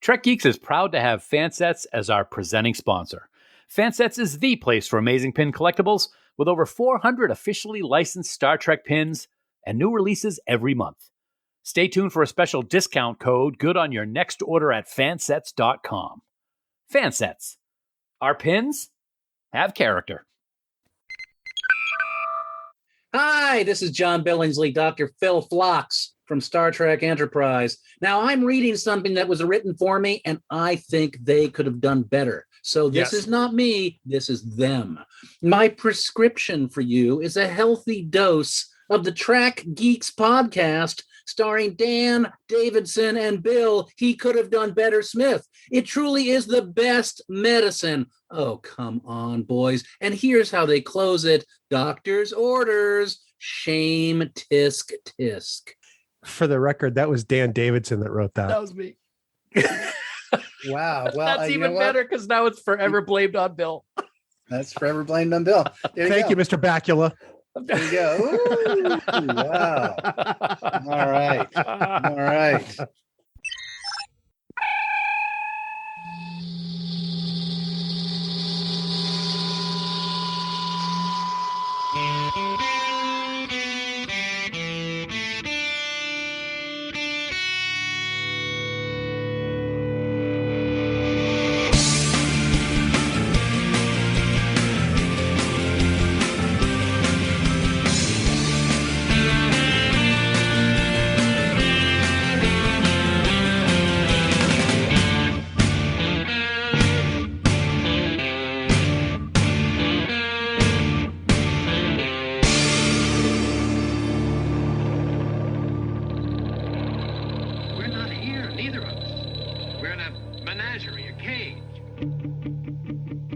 Trek Geeks is proud to have FanSets as our presenting sponsor. FanSets is the place for amazing pin collectibles, with over 400 officially licensed Star Trek pins and new releases every month. Stay tuned for a special discount code good on your next order at fansets.com. FanSets. Our pins have character. Hi, this is John Billingsley, Dr. Phil Phlox from Star Trek Enterprise. Now, I'm reading something that was written for me, and I think they could have done better. So this is not me, this is them. My prescription for you is a healthy dose of the Trek Geeks podcast starring Dan Davidson and Bill He Could Have Done Better Smith. It truly is the best medicine. Oh, come on, boys. And here's how they close it. Doctor's orders. Shame, tisk, tisk. For the record, that was Dan Davidson that wrote that. That was me. Wow. Well, that's even better because now it's forever blamed on Bill. That's forever blamed on Bill. Thank you, Mr. Bakula. There you go. Ooh, wow. All right. All right.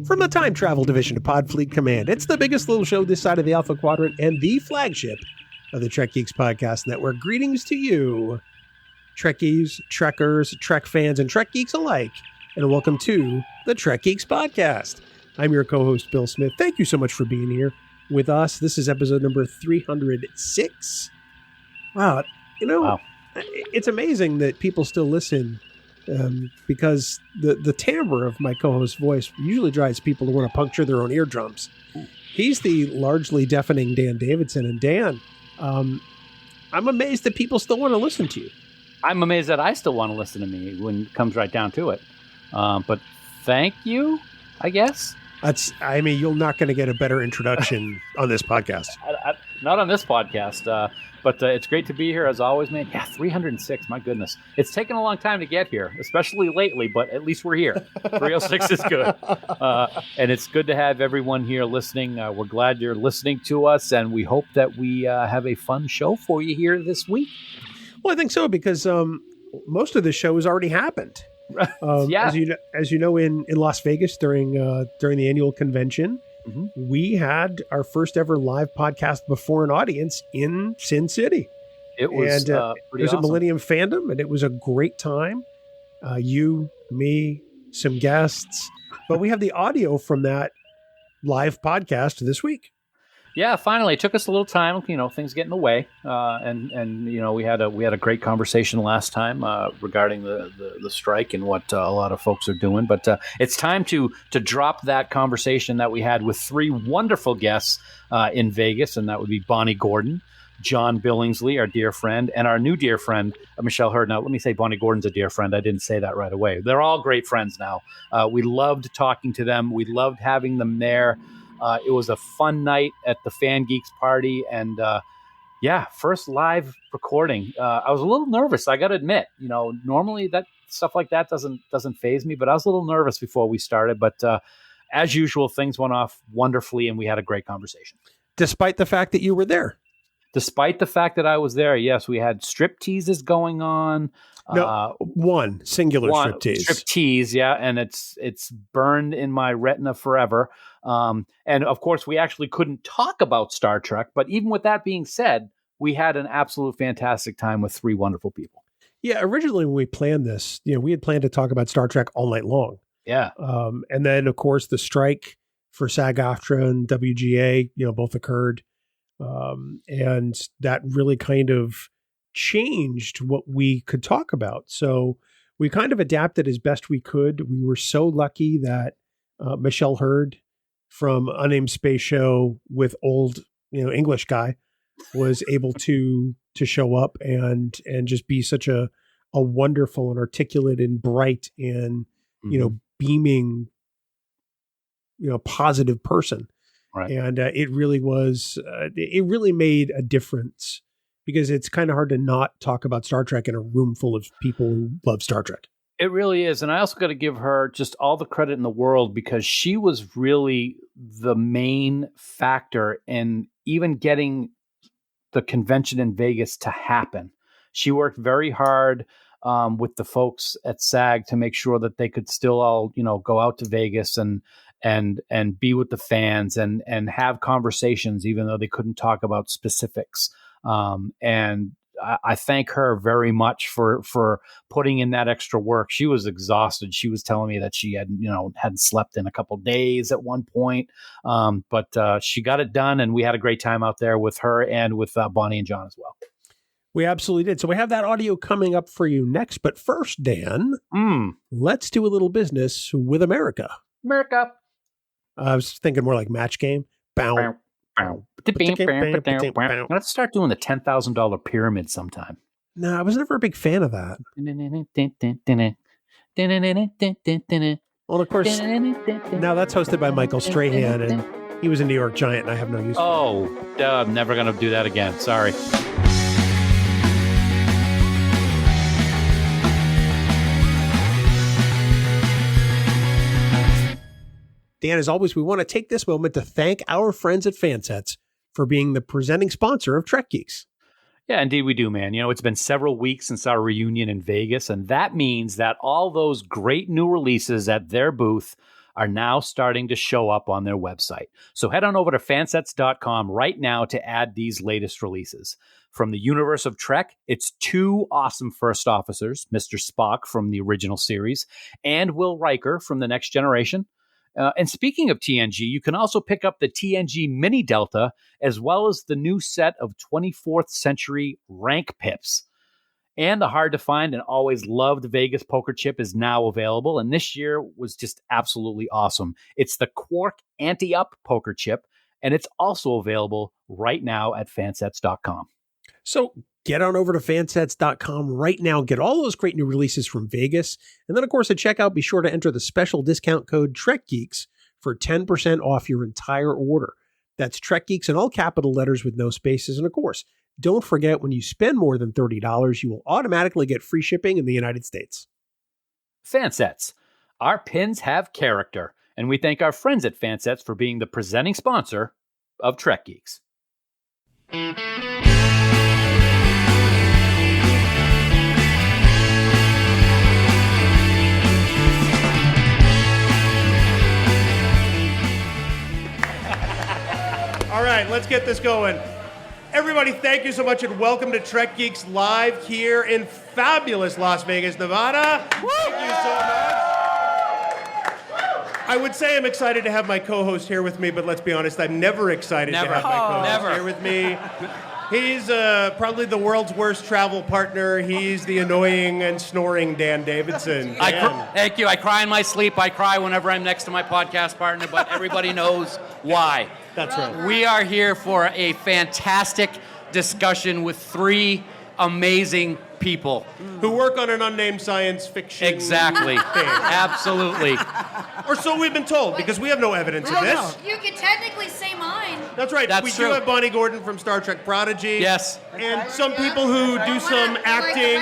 From the Time Travel Division of Podfleet Command, it's the biggest little show this side of the Alpha Quadrant and the flagship of the Trek Geeks Podcast Network. Greetings to you, Trekkies, Trekkers, Trek fans, and Trek Geeks alike, and welcome to the Trek Geeks Podcast. I'm your co-host, Bill Smith. Thank you so much for being here with us. This is episode number 306. Wow. It's amazing that people still listen because the timbre of my co-host's voice usually drives people to want to puncture their own eardrums. He's the largely deafening Dan Davidson. And Dan, I'm amazed that people still want to listen to you. I'm amazed that I still want to listen to me when it comes right down to it. But thank you, I guess. You're not going to get a better introduction on this podcast. Not on this podcast, but it's great to be here as always, man. Yeah, 306, my goodness. It's taken a long time to get here, especially lately, but at least we're here. 306 is good. And it's good to have everyone here listening. We're glad you're listening to us, and we hope that we have a fun show for you here this week. Well, I think so, because most of the show has already happened. Yeah. As you know, in Las Vegas during the annual convention, we had our first ever live podcast before an audience in Sin City. It was pretty awesome. At Millennium Fandom, and it was a great time. You, me, some guests, but we have the audio from that live podcast this week. Yeah, finally, it took us a little time. Things get in the way, and we had a great conversation last time regarding the strike and what a lot of folks are doing. But it's time to drop that conversation that we had with three wonderful guests in Vegas, and that would be Bonnie Gordon, John Billingsley, our dear friend, and our new dear friend, Michelle Hurd. Now, let me say Bonnie Gordon's a dear friend. I didn't say that right away. They're all great friends now. We loved talking to them. We loved having them there. It was a fun night at the FanGeeks Party, and first live recording. I was a little nervous, I got to admit. Normally that stuff like that doesn't faze me, but I was a little nervous before we started. But as usual, things went off wonderfully, and we had a great conversation. Despite the fact that you were there. Despite the fact that I was there, yes, we had strip teases going on. No, one singular striptease. Striptease, yeah, and it's burned in my retina forever. And of course, we actually couldn't talk about Star Trek, but even with that being said, we had an absolute fantastic time with three wonderful people. Yeah, originally when we planned this, we had planned to talk about Star Trek all night long. Yeah. And then, of course, the strike for SAG-AFTRA and WGA, both occurred. And that really kind of changed what we could talk about. So we kind of adapted as best we could. We were so lucky that Michelle Hurd from Unnamed Space Show with old, English guy was able to show up and just be such a wonderful and articulate and bright and, beaming, positive person. Right. And it really was, it really made a difference because it's kind of hard to not talk about Star Trek in a room full of people who love Star Trek. It really is. And I also got to give her just all the credit in the world because she was really the main factor in even getting the convention in Vegas to happen. She worked very hard with the folks at SAG to make sure that they could still all, go out to Vegas and be with the fans and have conversations, even though they couldn't talk about specifics. And I thank her very much for putting in that extra work. She was exhausted. She was telling me that she hadn't slept in a couple of days at one point. But she got it done, and we had a great time out there with her and with Bonnie and John as well. We absolutely did. So we have that audio coming up for you next. But first, Dan, let's do a little business with America. America. I was thinking more like Match Game. Bow. Let's start doing the $10,000 pyramid sometime. No, I was never a big fan of that. Well, of course, now that's hosted by Michael Strahan, and he was a New York Giant, and I have no use for it. I'm never going to do that again. Sorry. Dan, as always, we want to take this moment to thank our friends at FanSets for being the presenting sponsor of Trek Geeks. Yeah, indeed we do, man. It's been several weeks since our reunion in Vegas, and that means that all those great new releases at their booth are now starting to show up on their website. So head on over to fansets.com right now to add these latest releases. From the universe of Trek, it's 2 awesome first officers, Mr. Spock from the original series, and Will Riker from The Next Generation. And speaking of TNG, you can also pick up the TNG Mini Delta, as well as the new set of 24th century rank pips. And the hard-to-find and always loved Vegas poker chip is now available, and this year was just absolutely awesome. It's the Quark Anti-Up poker chip, and it's also available right now at fansets.com. So get on over to fansets.com right now. Get all those great new releases from Vegas. And then, of course, at checkout, be sure to enter the special discount code TrekGeeks for 10% off your entire order. That's Trek Geeks in all capital letters with no spaces. And, of course, don't forget when you spend more than $30, you will automatically get free shipping in the United States. FanSets. Our pins have character. And we thank our friends at FanSets for being the presenting sponsor of Trek Geeks. All right, let's get this going. Everybody, thank you so much and welcome to Trek Geeks Live here in fabulous Las Vegas, Nevada. Woo! Thank you so much. I would say I'm excited to have my co-host here with me, but let's be honest, I'm never excited to have my co-host here with me. He's probably the world's worst travel partner. He's the annoying and snoring Dan Davidson. Thank you. I cry in my sleep. I cry whenever I'm next to my podcast partner, but everybody knows why. That's right. We are here for a fantastic discussion with 3 amazing people. Who work on an unnamed science fiction Exactly. thing. Absolutely. Or so we've been told, because we have no evidence of this. You can technically say mine. That's right. That's we true. do have Bonnie Gordon from Star Trek Prodigy. Yes. And some people who do some acting.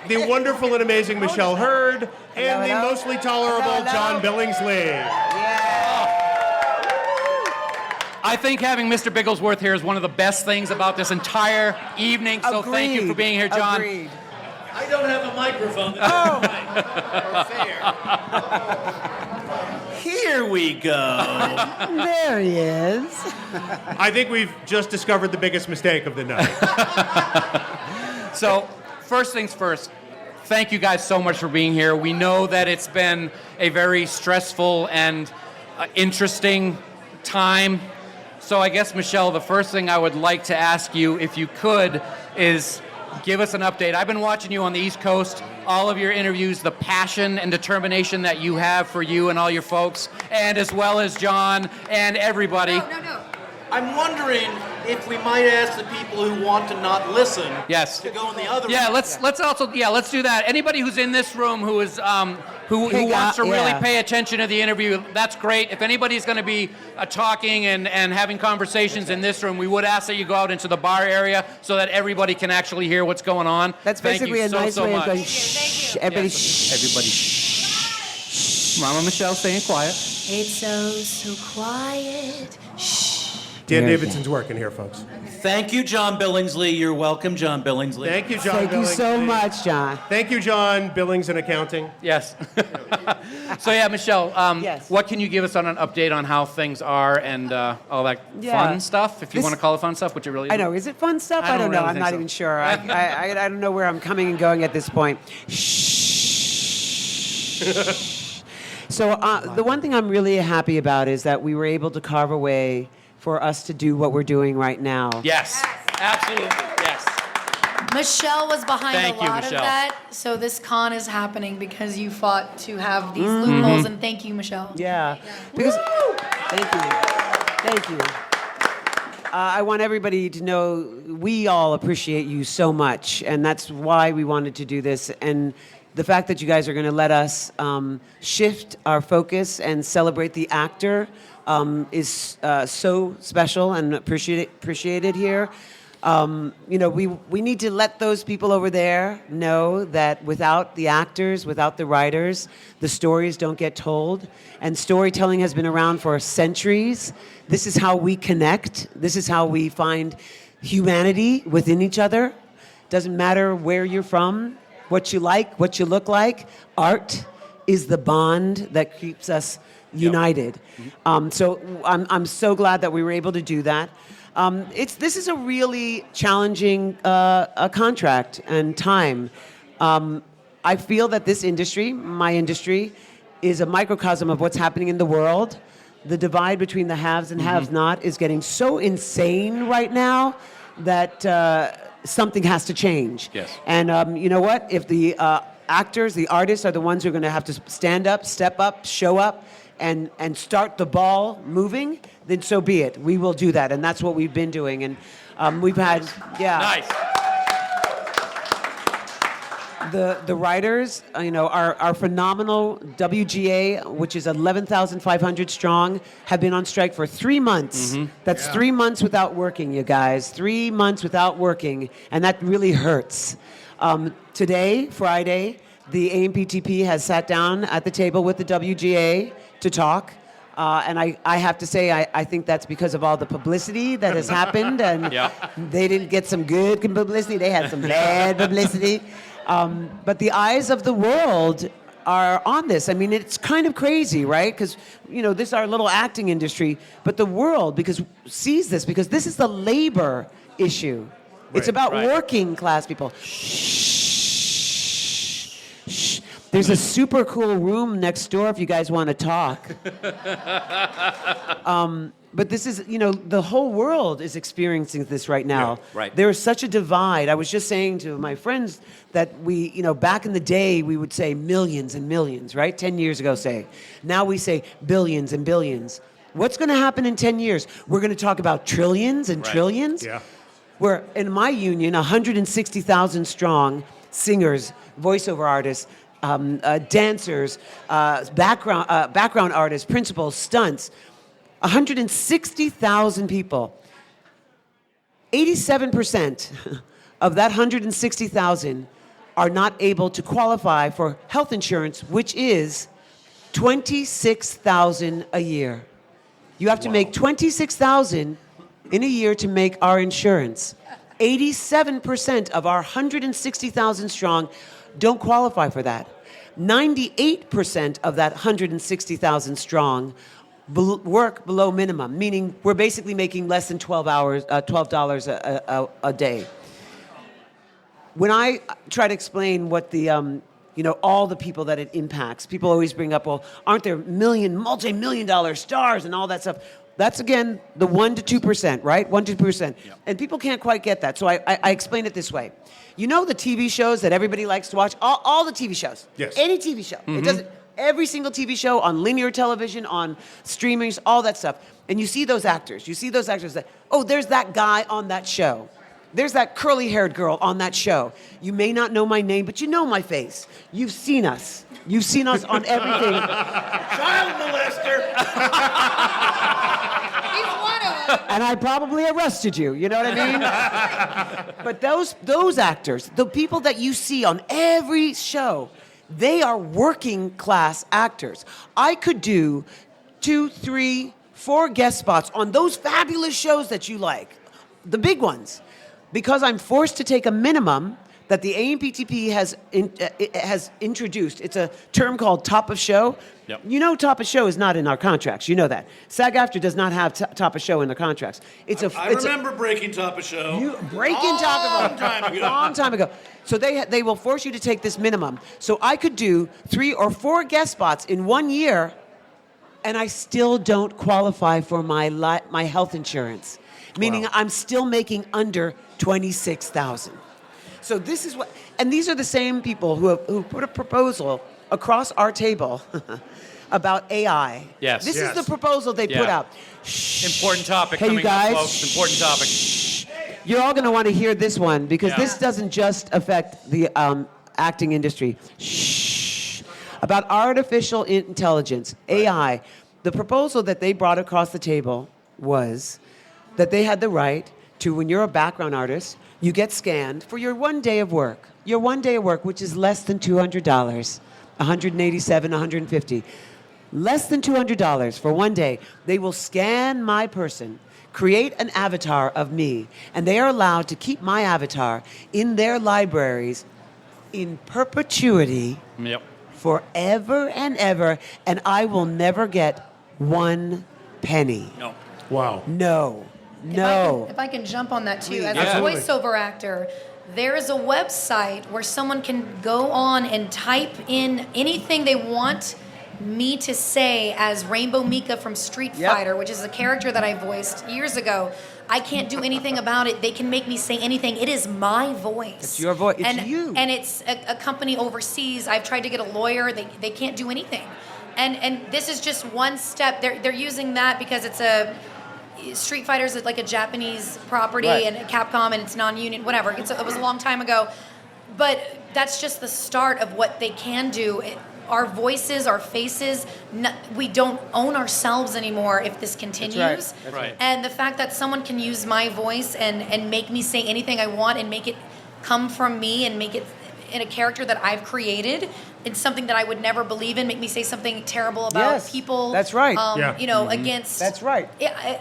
The wonderful and amazing Michelle Hurd. And the mostly tolerable John Billingsley. I think having Mr. Bigglesworth here is one of the best things about this entire evening, so thank you for being here, John. Agreed. I don't have a microphone. Here we go. There he is. I think we've just discovered the biggest mistake of the night. So, first things first, thank you guys so much for being here. We know that it's been a very stressful and interesting time. So I guess, Michelle, the first thing I would like to ask you, if you could, is give us an update. I've been watching you on the East Coast, all of your interviews, the passion and determination that you have for you and all your folks, and as well as John and everybody. No. I'm wondering if we might ask the people who want to not listen to go in the other room. Let's do that. Anybody who's in this room who is who wants to really pay attention to the interview, that's great. If anybody's going to be talking and having conversations in this room, we would ask that you go out into the bar area so that everybody can actually hear what's going on. That's basically a nice way of going, shh, everybody shh. Everybody shh. Mama Michelle staying quiet. It's so quiet. Shh. Dan Davidson's working here, folks. Thank you, John Billingsley. You're welcome, John Billingsley. Thank you, John Thank you so much, John. Thank you, John. Billings and accounting. Yes. So, Michelle, yes. What can you give us on an update on how things are and all that fun stuff, if you want to call it fun stuff, which it really is? I know. Is it fun stuff? I don't know. I'm not even sure. I don't know where I'm coming and going at this point. Shh. So the one thing I'm really happy about is that we were able to carve a way for us to do what we're doing right now. Yes, absolutely, yes. Michelle was behind Thank a you, lot Michelle. of that, so this con is happening because you fought to have these loopholes, and thank you, Michelle. Yeah. Because thank you. I want everybody to know we all appreciate you so much, and that's why we wanted to do this. And the fact that you guys are going to let us shift our focus and celebrate the actor is so special and appreciated here. We need to let those people over there know that without the actors, without the writers, the stories don't get told. And storytelling has been around for centuries. This is how we connect. This is how we find humanity within each other. Doesn't matter where you're from, what you like, what you look like. Art is the bond that keeps us united. So I'm so glad that we were able to do that. This is a really challenging a contract and time. I feel that this industry, my industry, is a microcosm of what's happening in the world. The divide between the haves and haves not is getting so insane right now that something has to change. Yes. And you know what? If the actors, the artists are the ones who are going to have to stand up, step up, show up, and start the ball moving, then so be it. We will do that, and that's what we've been doing. And we've had, Nice. The writers, are phenomenal. WGA, which is 11,500 strong, have been on strike for 3 months. That's 3 months without working, you guys. 3 months without working, and that really hurts. Today, Friday, the AMPTP has sat down at the table with the WGA to talk. And I have to say, I think that's because of all the publicity that has happened. And they didn't get some good publicity. They had some bad publicity. But the eyes of the world are on this. I mean, it's kind of crazy, right? Because, this is our little acting industry. But the world sees this because this is the labor issue. It's about working class people. Shh. There's a super cool room next door if you guys want to talk. But this is, the whole world is experiencing this right now. Yeah, right. There is such a divide. I was just saying to my friends that we, back in the day, we would say millions and millions, right? 10 years ago, say. Now we say billions and billions. What's going to happen in 10 years? We're going to talk about trillions and trillions. Yeah. We're, in my union, 160,000 strong singers, voiceover artists, dancers, background artists, principals, stunts, 160,000 people. 87% of that 160,000 are not able to qualify for health insurance, which is $26,000 a year. You have to make $26,000 in a year to make our insurance. 87% of our 160,000 strong don't qualify for that. 98% of that 160,000 strong work below minimum, meaning we're basically making less than $12 a day. When I try to explain what the all the people that it impacts, people always bring up, well, aren't there multi-million dollar stars and all that stuff? That's, again, the 1% to 2%, right? 1% to 2%. Yep. And people can't quite get that. So I explain it this way. You know the TV shows that everybody likes to watch? All the TV shows. Yes. Any TV show. It doesn't. Every single TV show on linear television, on streamings, all that stuff. And you see those actors. You see those actors that, oh, there's that guy on that show. There's that curly-haired girl on that show. You may not know my name, but you know my face. You've seen us. You've seen us on everything. Child molester. He's one of them. And I probably arrested you. You know what I mean? But those actors, the people that you see on every show, they are working class actors. I could do 2, 3, 4 guest spots on those fabulous shows that you like, the big ones, because I'm forced to take a minimum that the AMPTP has introduced. It's a term called top of show. Yep. You know, top of show is not in our contracts. You know that. SAG-AFTRA does not have top of show in the contracts. I remember breaking top of show. You breaking top of time ago. Long time ago. So they will force you to take this minimum. So I could do 3 or 4 guest spots in 1 year, and I still don't qualify for my health insurance, meaning I'm still making under $26,000. So this is what, and these are the same people who put a proposal across our table about AI. Yes. This is the proposal they put out. Shh. Important topic Hey, coming you guys. up, folks. Important topic. Shh. You're all going to want to hear this one because this doesn't just affect the acting industry. Shh. About artificial intelligence, AI. The proposal that they brought across the table was that they had the right to, when you're a background artist, you get scanned for your 1 day of work. Your 1 day of work, which is less than $200, $187, $150. Less than $200 for 1 day. They will scan my person, create an avatar of me, and they are allowed to keep my avatar in their libraries in perpetuity forever and ever, and I will never get 1 penny. No. Wow. No. If I can jump on that too, as a voiceover actor, there is a website where someone can go on and type in anything they want me to say as Rainbow Mika from Street Fighter, which is a character that I voiced years ago. I can't do anything about it. They can make me say anything. It is my voice. It's your voice. It's you. And it's a company overseas. I've tried to get a lawyer. They can't do anything. And this is just one step. They're using that because it's a Street Fighter is like a Japanese property and Capcom, and it's non-union, whatever. It was a long time ago. But that's just the start of what they can do. Our voices, our faces, we don't own ourselves anymore if this continues. That's right. And the fact that someone can use my voice and make me say anything I want and make it come from me and make it in a character that I've created, it's something that I would never believe in, make me say something terrible about people. That's right. You know, against... That's right.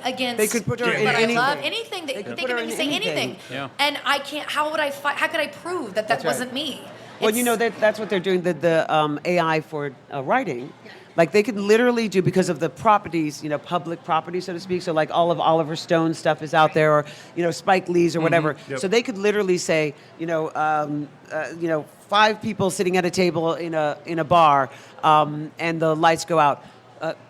Against... They could put her in but anything. I love anything. They can make me say anything. Yeah. And I can't... How could I prove that wasn't me? Well, you know, that's what they're doing, the AI for writing. Like, they could literally do, because of the properties, you know, public property, so to speak, so like all of Oliver Stone's stuff is out there, or, you know, Spike Lee's or whatever. Yep. So they could literally say, 5 people sitting at a table in a bar, and the lights go out.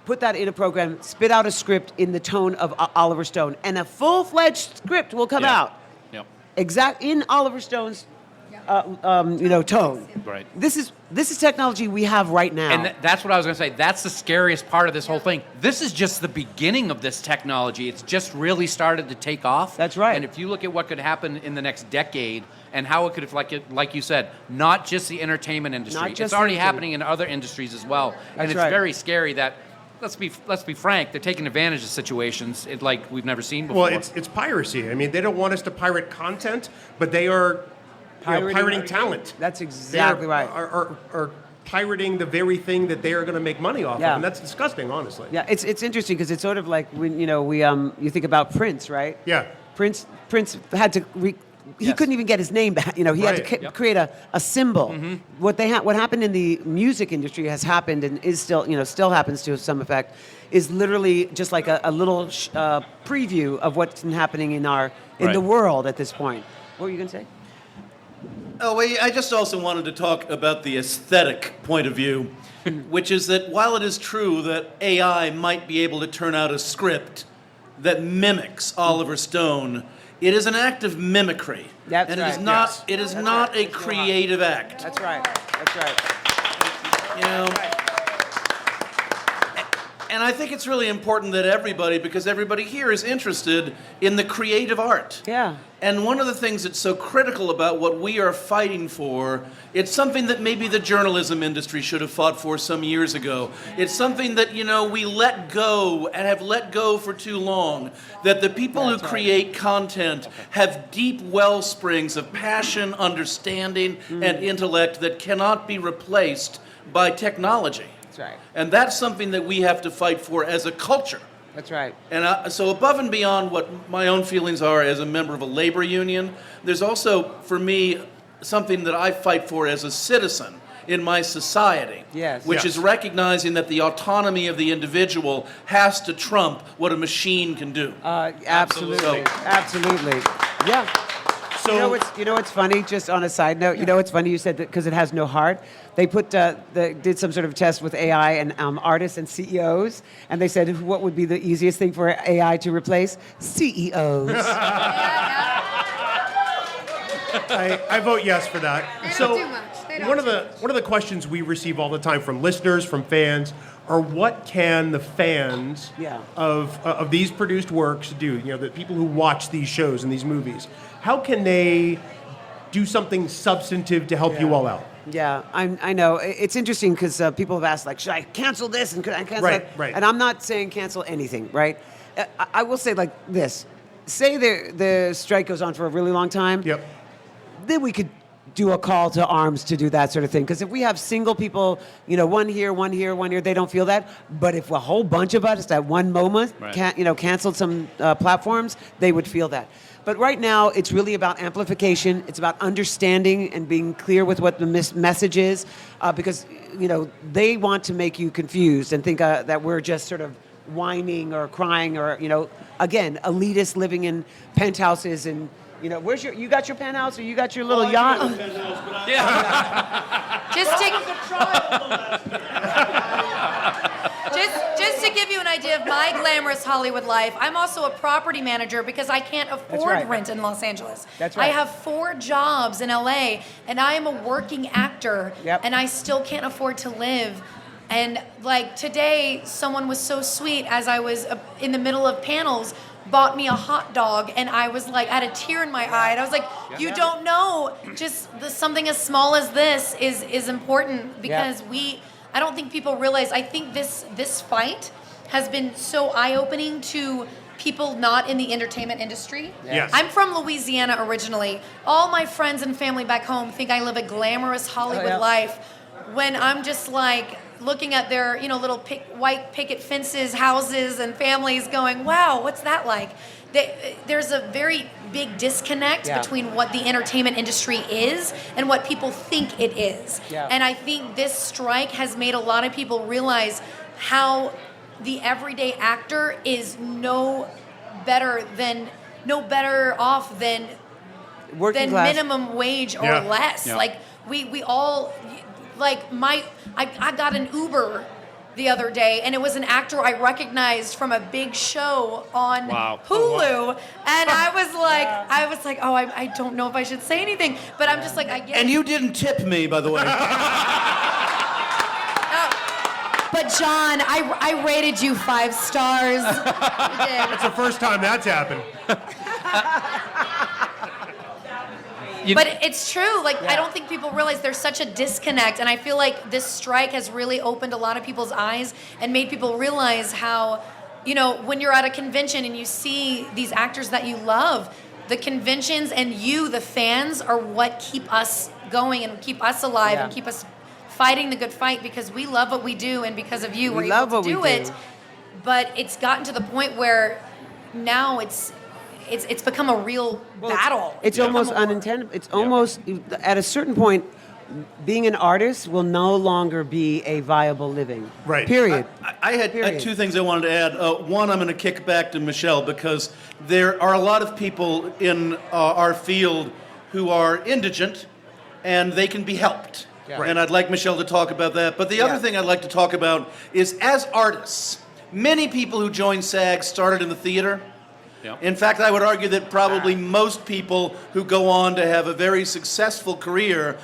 Put that in a program, spit out a script in the tone of Oliver Stone, and a full-fledged script will come out. Yep. Exact in Oliver Stone's tone. Right. This is technology we have right now. And that's what I was going to say. That's the scariest part of this whole thing. This is just the beginning of this technology. It's just really started to take off. That's right. And if you look at what could happen in the next decade and how it could, like you said, not just the entertainment industry. It's already happening in other industries as well. And it's very scary that, let's be frank, they're taking advantage of situations like we've never seen before. Well, it's piracy. I mean, they don't want us to pirate content, but they are pirating talent. That's exactly right. Are pirating the very thing that they are going to make money off of, and that's disgusting, honestly. Yeah, it's interesting because it's sort of like when you think about Prince, right? Yeah. Prince had to he couldn't even get his name back. He had to create a symbol. Mm-hmm. What happened in the music industry has happened and is still happens to some effect. Is literally just like a little preview of what's happening in the world at this point. What were you going to say? Oh, well, I just also wanted to talk about the aesthetic point of view, which is that while it is true that AI might be able to turn out a script that mimicks Oliver Stone, it is an act of mimicry. That's and right. it is not it is not a creative act. That's right. That's right. You know, and I think it's really important that everybody, because everybody here is interested in the creative art. Yeah. And one of the things that's so critical about what we are fighting for, it's something that maybe the journalism industry should have fought for some years ago. It's something that, you know, we let go and have let go for too long. That the people who create content have deep well springs of passion, understanding, and intellect that cannot be replaced by technology. That's right. And that's something that we have to fight for as a culture. That's right. And so above and beyond what my own feelings are as a member of a labor union, there's also, for me, something that I fight for as a citizen in my society, which is recognizing that the autonomy of the individual has to trump what a machine can do. Absolutely. Absolutely. Yeah. So You know what's funny? Just on a side note, you know what's funny? You said that because it has no heart. They did some sort of test with AI and artists and CEOs, and they said what would be the easiest thing for AI to replace? CEOs. I vote yes for that. So one of the questions we receive all the time from listeners, from fans, are what can the fans of these produced works do? You know, the people who watch these shows and these movies, how can they do something substantive to help you all out? Yeah, I know. It's interesting because people have asked, like, should I cancel this and could I cancel that? Right. And I'm not saying cancel anything, right? I will say like this. Say the strike goes on for a really long time. Yep. Then we could do a call to arms to do that sort of thing. Because if we have single people, you know, one here, they don't feel that. But if a whole bunch of us at one moment, canceled some platforms, they would feel that. But right now, it's really about amplification. It's about understanding and being clear with what the message is, because you know they want to make you confused and think that we're just sort of whining or crying or again elitist living in penthouses and where's you got your penthouse or you got your little yacht? Just to give you an idea of my glamorous Hollywood life, I'm also a property manager because I can't afford rent in Los Angeles. That's right. I have 4 jobs in LA, and I am a working actor, and I still can't afford to live. And like today, someone was so sweet as I was in the middle of panels, bought me a hot dog, and I was like, I had a tear in my eye, and I was like, you don't know, just something as small as this is important because I don't think people realize. I think this fight has been so eye-opening to people not in the entertainment industry. Yes. I'm from Louisiana originally. All my friends and family back home think I live a glamorous Hollywood life when I'm just like looking at their little white picket fences, houses, and families going, wow, what's that like? There's a very big disconnect between what the entertainment industry is and what people think it is. Yeah. And I think this strike has made a lot of people realize how the everyday actor is no better off than minimum wage or less. Yeah. Like we all, like I got an Uber the other day, and it was an actor I recognized from a big show on Hulu, and I was like, oh, I don't know if I should say anything, but I'm just like, I get. And you didn't tip me, by the way. But John, I rated you 5 stars. That's the first time that's happened. But it's true. Like, I don't think people realize there's such a disconnect. And I feel like this strike has really opened a lot of people's eyes and made people realize how, when you're at a convention and you see these actors that you love, the conventions and the fans, are what keep us going and keep us alive and keep us fighting the good fight, because we love what we do, and because of you, we're able to do it. But it's gotten to the point where now it's become a real battle. It's almost unintended. It's almost, at a certain point, being an artist will no longer be a viable living. Right. Period. I had 2 things I wanted to add. One, I'm going to kick back to Michelle, because there are a lot of people in our field who are indigent, and they can be helped. Yeah. And I'd like Michelle to talk about that. But the other thing I'd like to talk about is, as artists, many people who joined SAG started in the theater. Yep. In fact, I would argue that probably most people who go on to have a very successful career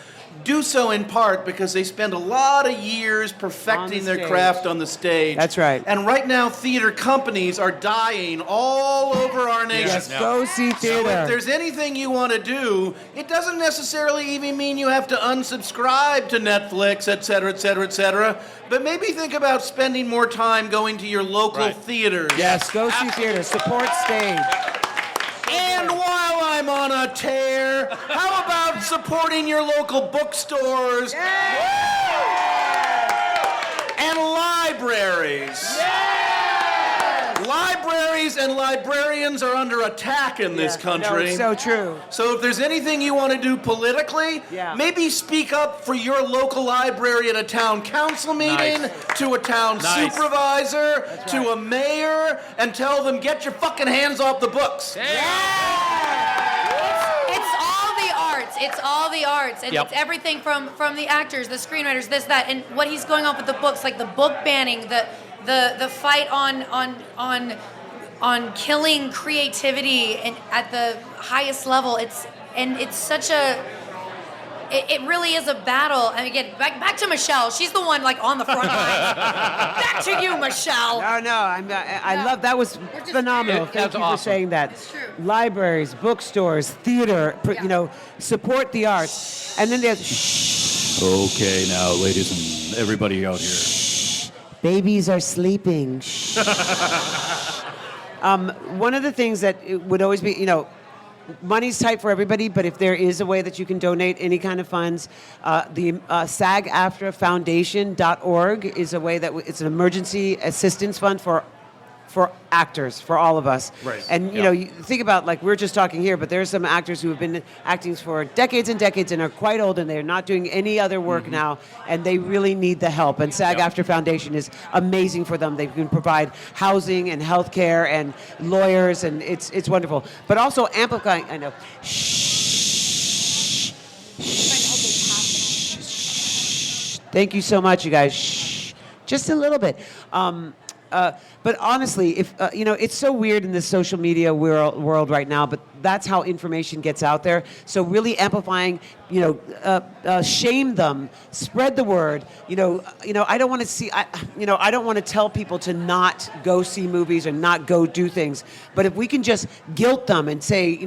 do so in part because they spend a lot of years perfecting their craft on the stage. That's right. And right now, theater companies are dying all over our nation. Yes, go see theater. So if there's anything you want to do, it doesn't necessarily even mean you have to unsubscribe to Netflix, et cetera, et cetera, et cetera. But maybe think about spending more time going to your local theaters. Yes, go see theater. Support stage. And while I'm on a tear, how about supporting your local bookstores and libraries? Libraries and librarians are under attack in this country. No, so true. So if there's anything you want to do politically, maybe speak up for your local library at a town council meeting, to a town supervisor, to a mayor, and tell them, get your fucking hands off the books. It's all the arts, and it's everything from the actors, the screenwriters, this, that, and what he's going on with the books, like the book banning, the fight on killing creativity and at the highest level. It's such a. It really is a battle. And again, back to Michelle. She's the one like on the front line. Back to you, Michelle. No, I love that. Was phenomenal. Thank you for saying that. It's true. Libraries, bookstores, theater. Support the arts. And then there's Okay, now, ladies and everybody out here. Babies are sleeping. One of the things that it would always be, money's tight for everybody, but if there is a way that you can donate any kind of funds, the SAG-AFTRA-Foundation.org is a way that it's an emergency assistance fund for actors, for all of us. Right. And, you think about, like, we're just talking here, but there's some actors who have been acting for decades and decades and are quite old, and they're not doing any other work now, and they really need the help. And SAG-AFTRA Foundation is amazing for them. They can provide housing and health care and lawyers, and it's wonderful. But also amplifying, I know. Thank you so much, you guys. Just a little bit. But honestly, if it's so weird in this social media world right now, but that's how information gets out there. So really amplifying, shame them, spread the word. I don't want to see. I don't want to tell people to not go see movies or not go do things. But if we can just guilt them and say,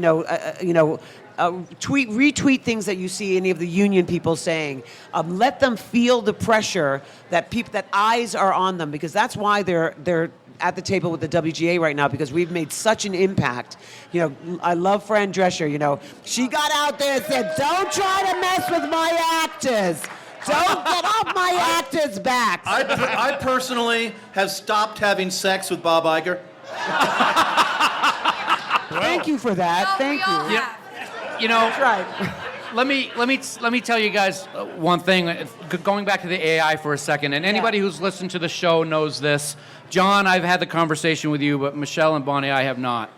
retweet things that you see any of the union people saying. Let them feel the pressure that eyes are on them, because that's why they're at the table with the WGA right now, because we've made such an impact. I love Fran Drescher. She got out there and said, "Don't try to mess with my actors. Don't get off my actors' backs." I personally have stopped having sex with Bob Iger. Thank you for that. Thank you. That's right. Let me tell you guys one thing. Going back to the AI for a second, and anybody who's listened to the show knows this. John, I've had the conversation with you, but Michelle and Bonnie, I have not.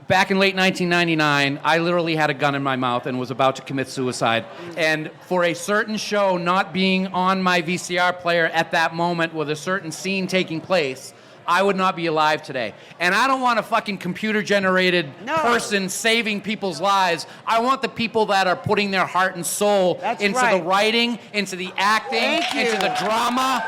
Back in late 1999, I literally had a gun in my mouth and was about to commit suicide. And for a certain show not being on my VCR player at that moment with a certain scene taking place, I would not be alive today. And I don't want a fucking computer-generated person saving people's lives. I want the people that are putting their heart and soul into the writing, into the acting, into the drama.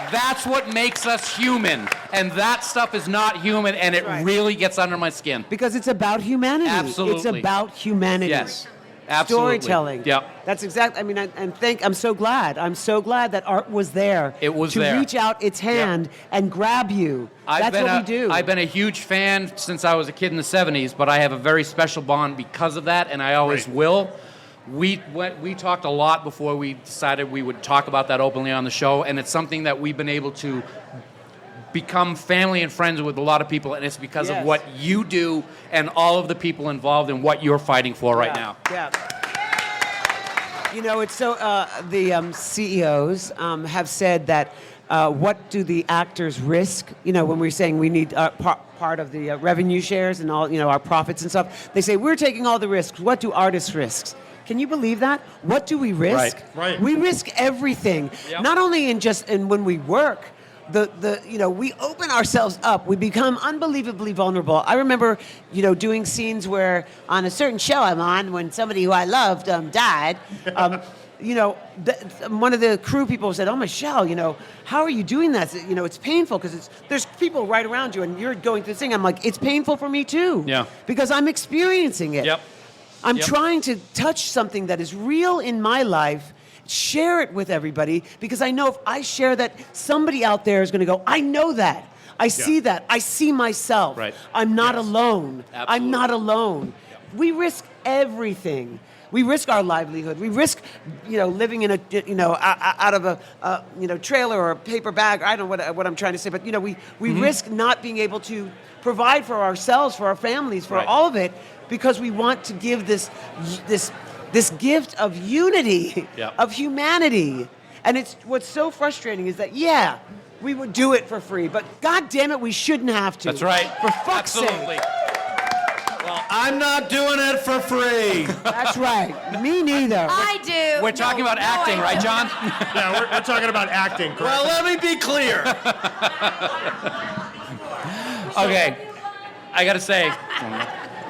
That's what makes us human. And that stuff is not human, and it really gets under my skin. Because it's about humanity. Absolutely. It's about humanity. Yes. Absolutely. Storytelling. Yeah. That's exactly. I'm so glad. I'm so glad that art was there. It was to there. reach out its hand and grab you. That's what we do. I've been a huge fan since I was a kid in the 70s, but I have a very special bond because of that, and I always will. We talked a lot before we decided we would talk about that openly on the show, and it's something that we've been able to become family and friends with a lot of people, and it's because of what you do and all of the people involved in what you're fighting for right now. Yeah. It's so the CEOs have said that what do the actors risk? When we're saying we need part of the revenue shares and all, our profits and stuff, they say we're taking all the risks. What do artists risk? Can you believe that? What do we risk? Right. We risk everything. Yep. Not only in when we work, we open ourselves up. We become unbelievably vulnerable. I remember, doing scenes where on a certain show I'm on, when somebody who I loved died, one of the crew people said, "Oh, Michelle, how are you doing that? It's painful because there's people right around you and you're going through this thing." I'm like, it's painful for me too. Yeah. Because I'm experiencing it. Yep. I'm trying to touch something that is real in my life, share it with everybody, because I know if I share that, somebody out there is going to go, I know that. I see that. I see myself. Right. I'm not alone. Absolutely. I'm not alone. We risk everything. We risk our livelihood. We risk, living in out of a trailer or a paper bag. I don't know what I'm trying to say, but we risk not being able to provide for ourselves, for our families, for all of it, because we want to give this gift of unity, of humanity. And what's so frustrating is that we would do it for free, but God damn it, we shouldn't have to. That's right. For fuck's Absolutely. sake. Well, I'm not doing it for free. That's right. Me neither. I do. We're talking about acting, right, John? Yeah, we're talking about acting, correct? Well, let me be clear. Okay. I got to say,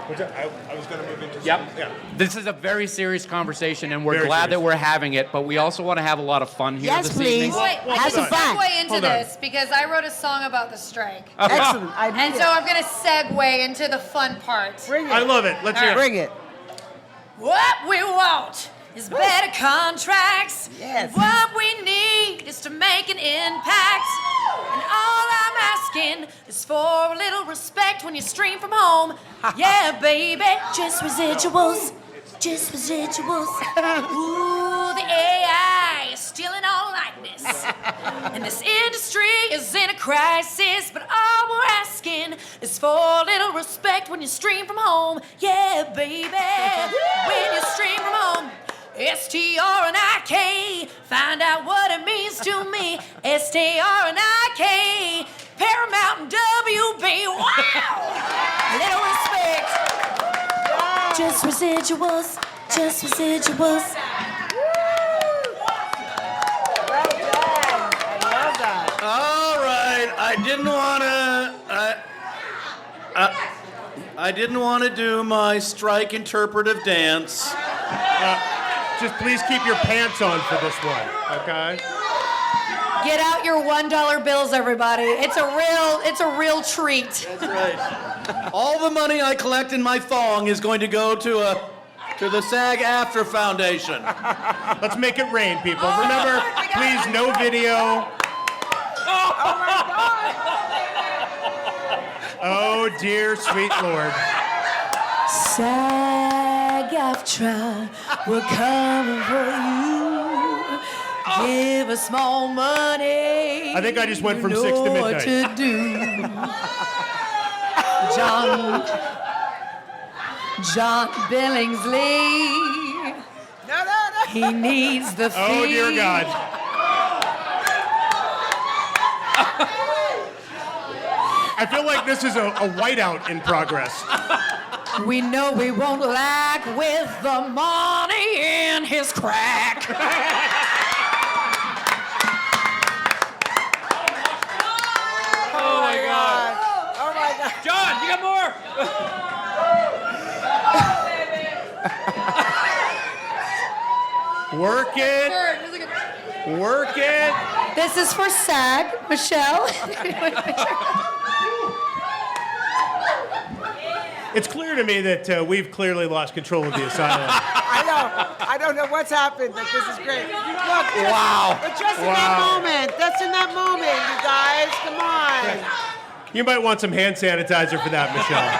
I was going to move into Yep. Yeah. This is a very serious conversation, and we're Very glad serious. that we're having it, but we also want to have a lot of fun here Yes, this please. evening. Wait, Have some let's fun. segue into Hold on. this because I wrote a song about the strike. Excellent. And so I'm going to segue into the fun part. Bring it. I love it. Let's hear it. Bring it. What we want is better contracts. Yes. What we need is to make an impact. And all I'm asking is for a little respect when you stream from home. Yeah, baby. Just residuals. Just residuals. Ooh, the AI is stealing all likeness. And this industry is in a crisis, but all we're asking is for a little respect when you stream from home. Yeah, baby. When you stream from home. STRNIK. Find out what it means to me. STRNIK. Paramount and WB. Wow! Little respect. Just residuals. Just residuals. All right, I didn't want to do my strike interpretive dance. Just please keep your pants on for this one, okay? Get out your $1 bills, everybody. It's a real treat. That's right. All the money I collect in my thong is going to go to the SAG-AFTRA Foundation. Let's make it rain, people. Remember, please, no video. Oh, dear sweet Lord. SAG-AFTRA, we're coming for you. Give us more money. I think I just went from 6 to midnight. What to do. John Billingsley. No. He needs the fee. Oh, dear God. I feel like this is a whiteout in progress. We know we won't lack with the money in his crack. Oh my God. Oh my God. John, you got more? Work it. Work it. This is for SAG, Michelle. It's clear to me that we've clearly lost control of the asylum. I don't know what's happened, but this is great. Look, Wow. But just in that moment. That's in that moment, you guys. Come on. You might want some hand sanitizer for that, Michelle.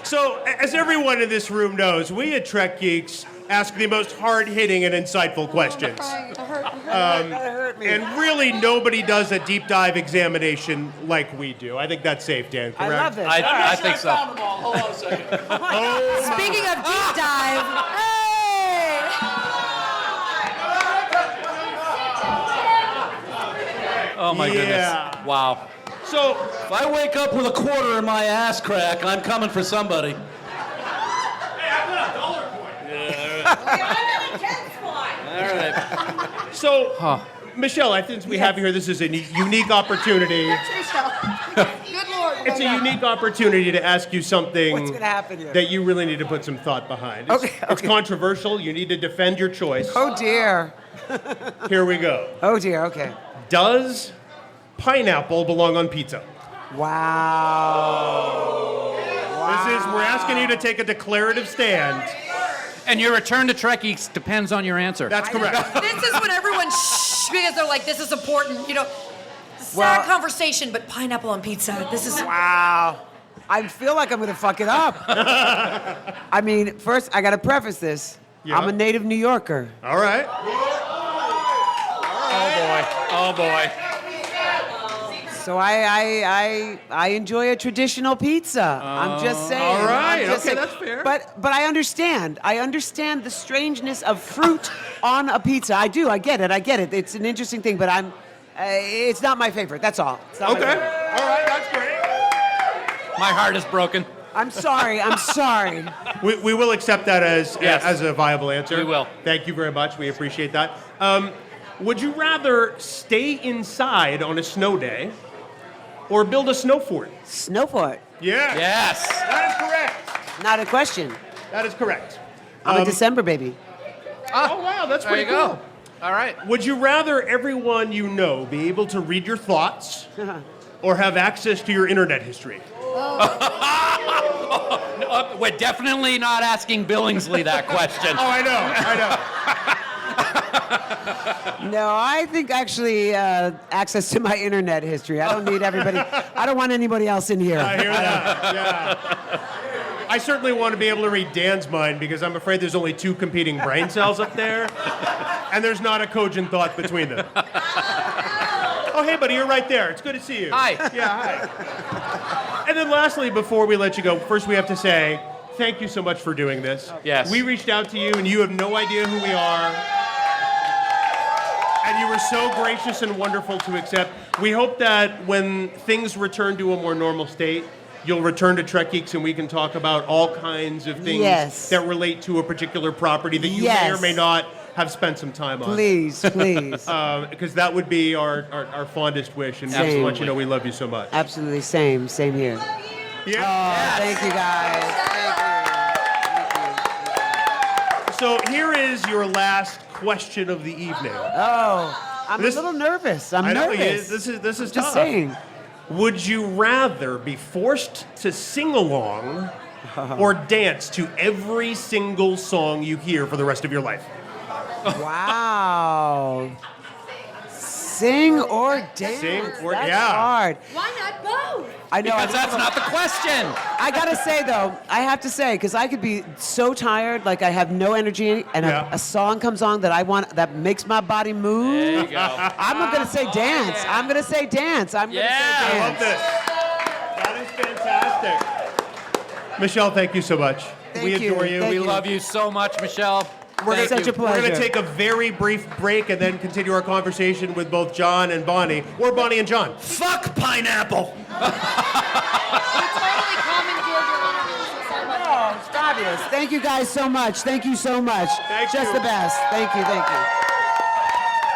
So, as everyone in this room knows, we at Trek Geeks ask the most hard-hitting and insightful questions. That hurt me. And really, nobody does a deep dive examination like we do. I think that's safe, Dan, correct? I love this. I think so. Hold on a second. Speaking of deep dive, hey! Oh my Yeah. goodness. Wow. So, If I wake up with a quarter in my ass crack, I'm coming for somebody. so Michelle, since we have you here, this is a unique opportunity. Good Lord. It's a unique opportunity to ask you something What's gonna happen here? that you really need to put some thought behind. It's controversial. You need to defend your choice. Oh, dear. Here we go. Oh, dear. Okay. Does pineapple belong on pizza? Wow. We're asking you to take a declarative stand. And your return to Trek Geeks depends on your answer. That's correct. This is when everyone because they're like, this is important. You know, sad conversation, but pineapple on pizza. This is Wow. I feel like I'm going to fuck it up. I mean, first, I got to preface this. Yeah. I'm a native New Yorker. All right. Oh boy. So I enjoy a traditional pizza. I'm just saying. All right. I'm just Okay, saying. that's fair. But I understand. I understand the strangeness of fruit on a pizza. I do. I get it. It's an interesting thing, but it's not my favorite. That's all. It's not my Okay. favorite. All right. That's great. My heart is broken. I'm sorry. We will accept that as a viable answer. We will. Thank you very much. We appreciate that. Would you rather stay inside on a snow day or build a snow fort? Snow fort. Yeah. Yes. That is correct. Not a question. That is correct. I'm a December baby. Oh, wow. That's There pretty you cool. go. All right. Would you rather everyone you know be able to read your thoughts or have access to your internet history? We're definitely not asking Billingsley that question. Oh, I know. No, I think actually access to my internet history. I don't need everybody. I don't want anybody else in here. I hear that. Yeah. I certainly want to be able to read Dan's mind because I'm afraid there's only 2 competing brain cells up there, and there's not a cogent thought between them. Oh, hey, buddy, you're right there. It's good to see you. Hi. Yeah, hi. And then lastly, before we let you go, first we have to say thank you so much for doing this. Yes. We reached out to you, and you have no idea who we are. And you were so gracious and wonderful to accept. We hope that when things return to a more normal state, you'll return to Trek Geeks and we can talk about all kinds of things that relate to a particular property that you may or may not have spent some time on. Please. Because that would be our fondest wish, and we just want you to know we love you so much. Absolutely, same here. Yeah. Oh, thank you guys. So here is your last question of the evening. Oh, I'm a little nervous. I'm nervous. This is just tough. saying. Would you rather be forced to sing along or dance to every single song you hear for the rest of your life? Wow. Sing or dance? That's hard. Why not both? I know. Because that's not the question. I gotta say though, I have to say, because I could be so tired, like I have no energy, and a song comes on that makes my body move. There you go. I'm gonna say dance. Yeah. I'm gonna say dance. I love this. That is fantastic. Michelle, thank you so much. We adore you. We love you so much, Michelle. It's such a pleasure. We're going to take a very brief break and then continue our conversation with both John and Bonnie, or Bonnie and John. Fuck pineapple! Oh, it's fabulous. Thank you guys so much. Thank you so much. Just the best. Thank you.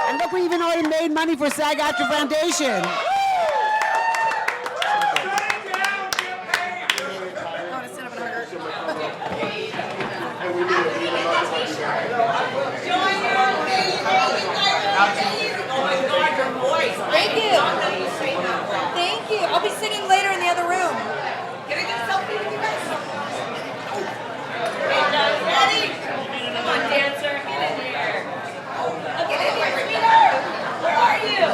And look, we even already made money for SAG-AFTRA Foundation. Thank you. I'll be singing later in the other room. Can I get a selfie with you guys? Ready? Come on, dancer. Get in here. Get in here, sweetheart. Where are you?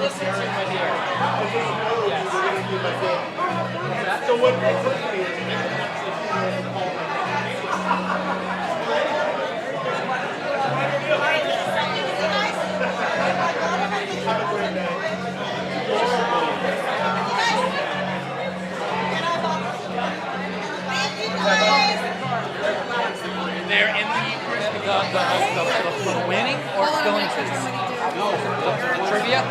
listen to my dear. So what occurred to me is They're in the winning or Billingsley? The trivia?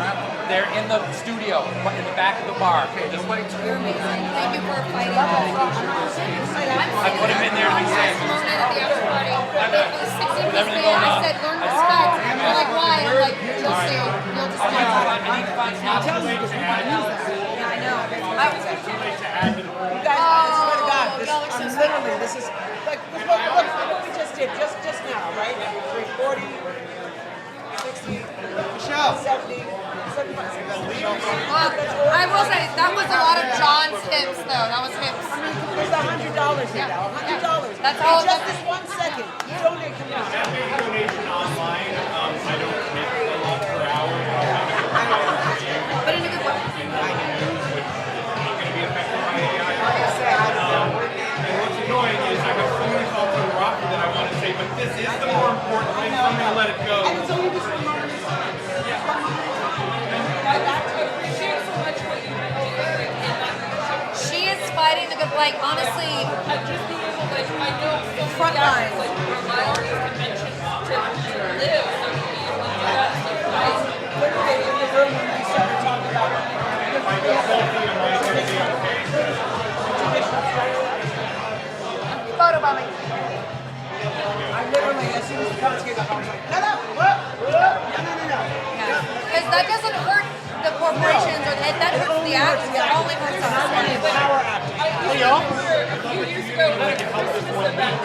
They're in the studio, in the back of the bar. Okay, this way. You're amazing. Thank you for fighting. I put him in there to be safe. Learn it at the after party. With everything going on. I said, learn respect. They're like, why? I'm like, you'll see. You'll just see. I need to find some. Tell me because we got music. Yeah, I know. You guys, I swear to God, I'm literally, this is like, look what we just did, just now, right? 40, 60, Michelle, 70, 75. I will say, that was a lot of John's hips, though. That was hips. There's $100 here now, $100. That's all. Just this 1 second. Donate to me. donation online. I don't make a lot per hour. But in a good way. And what's annoying is I have so many calls from Rocky that I want to say, but this is the more important thing, so I'm going to let it go. And it's only this one moment. She is fighting the good, like, honestly, Just being able, like, I know front line. like rely on these conventions to live. Literally in the room when we started talking about photobombing. I literally, as soon as the comments came up, I was like, no. Because that doesn't hurt the corporations, or that hurts the actors. It only hurts us. Power acting. Hey, y'all. A few years ago, when Christmas event,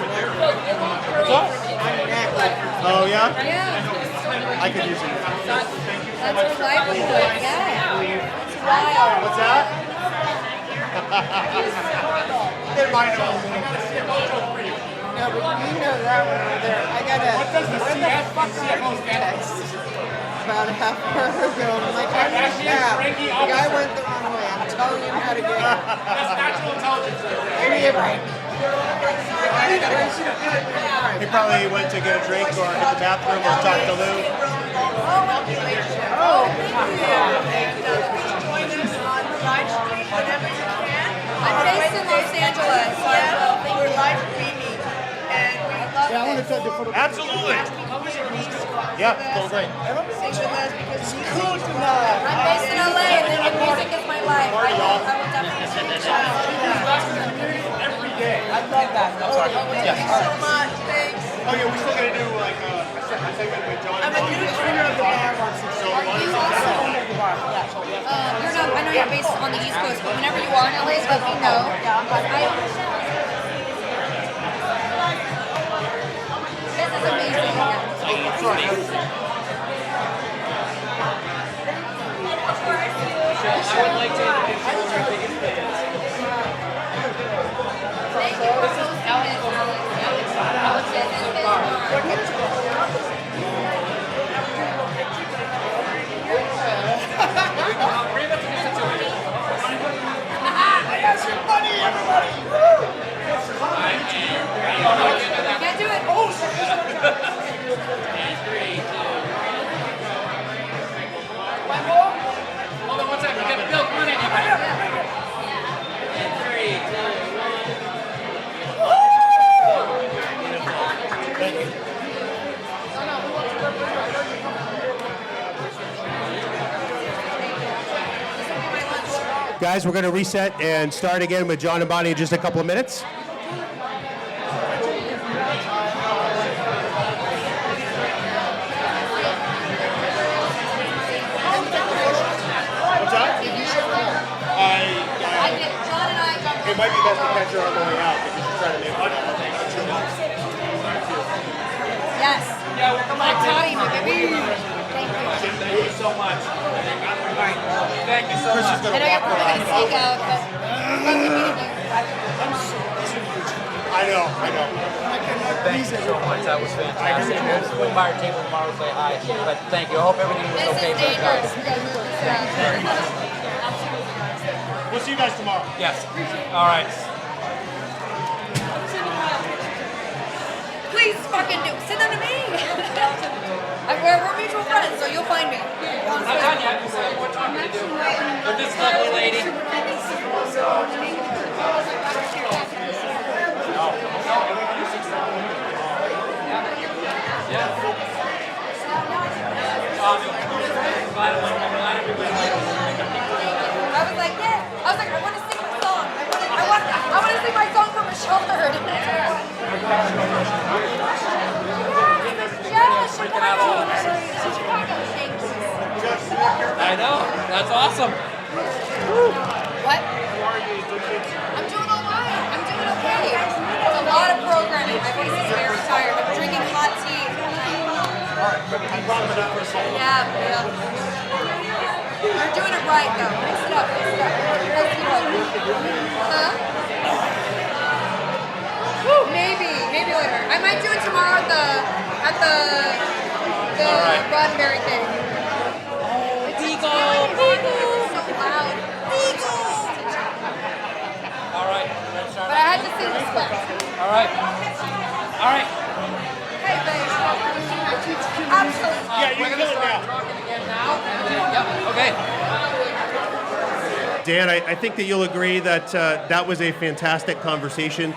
Oh, yeah? Yeah. I could use it. That's her livelihood. Yeah. It's wild. What's that? It might have. No, but you know that one over there. I got a. What does the CFO's text? About a half hour ago. I'm like, I need a nap. The guy went the wrong way. I'm telling him how to get it. That's natural intelligence. Give me a break. He probably went to get a drink or hit the bathroom or talk to Lou. I'm based in Los Angeles. We're live streaming, and we love Yeah, I want to touch the photo. Absolutely. Yeah, it's going great. sing with us because she's cool tonight. I'm based in LA, and music is my life. I will definitely sing the show. Every day. I love that. Sorry. Yes. Thank you so much. Thanks. Oh yeah, we still gotta do like a segment with John. I'm a new owner of the bar. Are you also? You're not. I know you're based on the East Coast, but whenever you are in LA, let me know. I understand. This is amazing. I would like to introduce you to our biggest fans. Thank you for hosting Can't do it. Hold on one second. We got Bill. Come on in, everybody. 3, 2, 1. Guys, we're going to reset and start again with John and Bonnie in just a couple of minutes. What's that? John and I got It might be best to catch her on the way out because she's trying to make Yes. Yeah, we're My Toddy, my baby. Thank you. Thank you so much. Thank you so Chris is much. going I to know you're walk probably around. going to sneak out, but lovely meeting you. I I know. Thank you so much. That was fantastic. We'll swing by our table tomorrow and say hi. But thank you. I hope everything was okay for you guys. Thank you very much. We'll see you guys tomorrow. Yes. All right. Please fucking do. Send them to me. We're mutual friends, so you'll find me. Not done yet. We have more talking to do. With this lovely lady. I was like, yeah. I was like, I want to sing my song. I want to sing my song for Michelle Hurd. Chicago. I know. That's awesome. What? I'm doing all right. I'm doing okay. There's a lot of programming. My voice is very tired. I'm drinking hot tea. Yeah. You're doing it right, though. Mix it up. Huh? Maybe later. I might do it tomorrow at the Roddenberry thing. Beagle. So loud. Beagle. All right. But I had to sing this one. All right. Hey, babe. Absolutely. Yeah, you can do it now. Talking again now. Yep. Okay. Dan, I think that you'll agree that that was a fantastic conversation.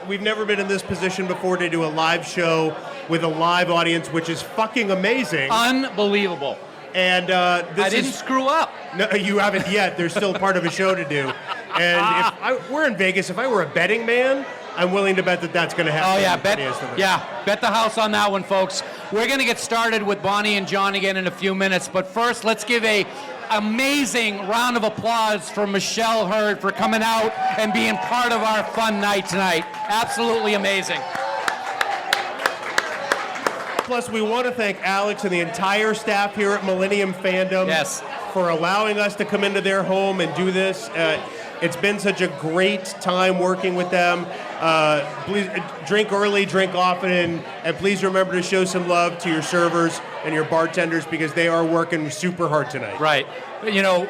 We've never been in this position before to do a live show with a live audience, which is fucking amazing. Unbelievable. And I didn't screw up. No, you haven't yet. There's still part of a show to do. And we're in Vegas. If I were a betting man, I'm willing to bet that that's going to happen. Oh, yeah. Bet the house on that one, folks. We're going to get started with Bonnie and John again in a few minutes. But first, let's give a amazing round of applause for Michelle Hurd for coming out and being part of our fun night tonight. Absolutely amazing. Plus, we want to thank Alex and the entire staff here at Millennium Fandom for allowing us to come into their home and do this. It's been such a great time working with them. Please drink early, drink often, and please remember to show some love to your servers and your bartenders because they are working super hard tonight. Right. You know,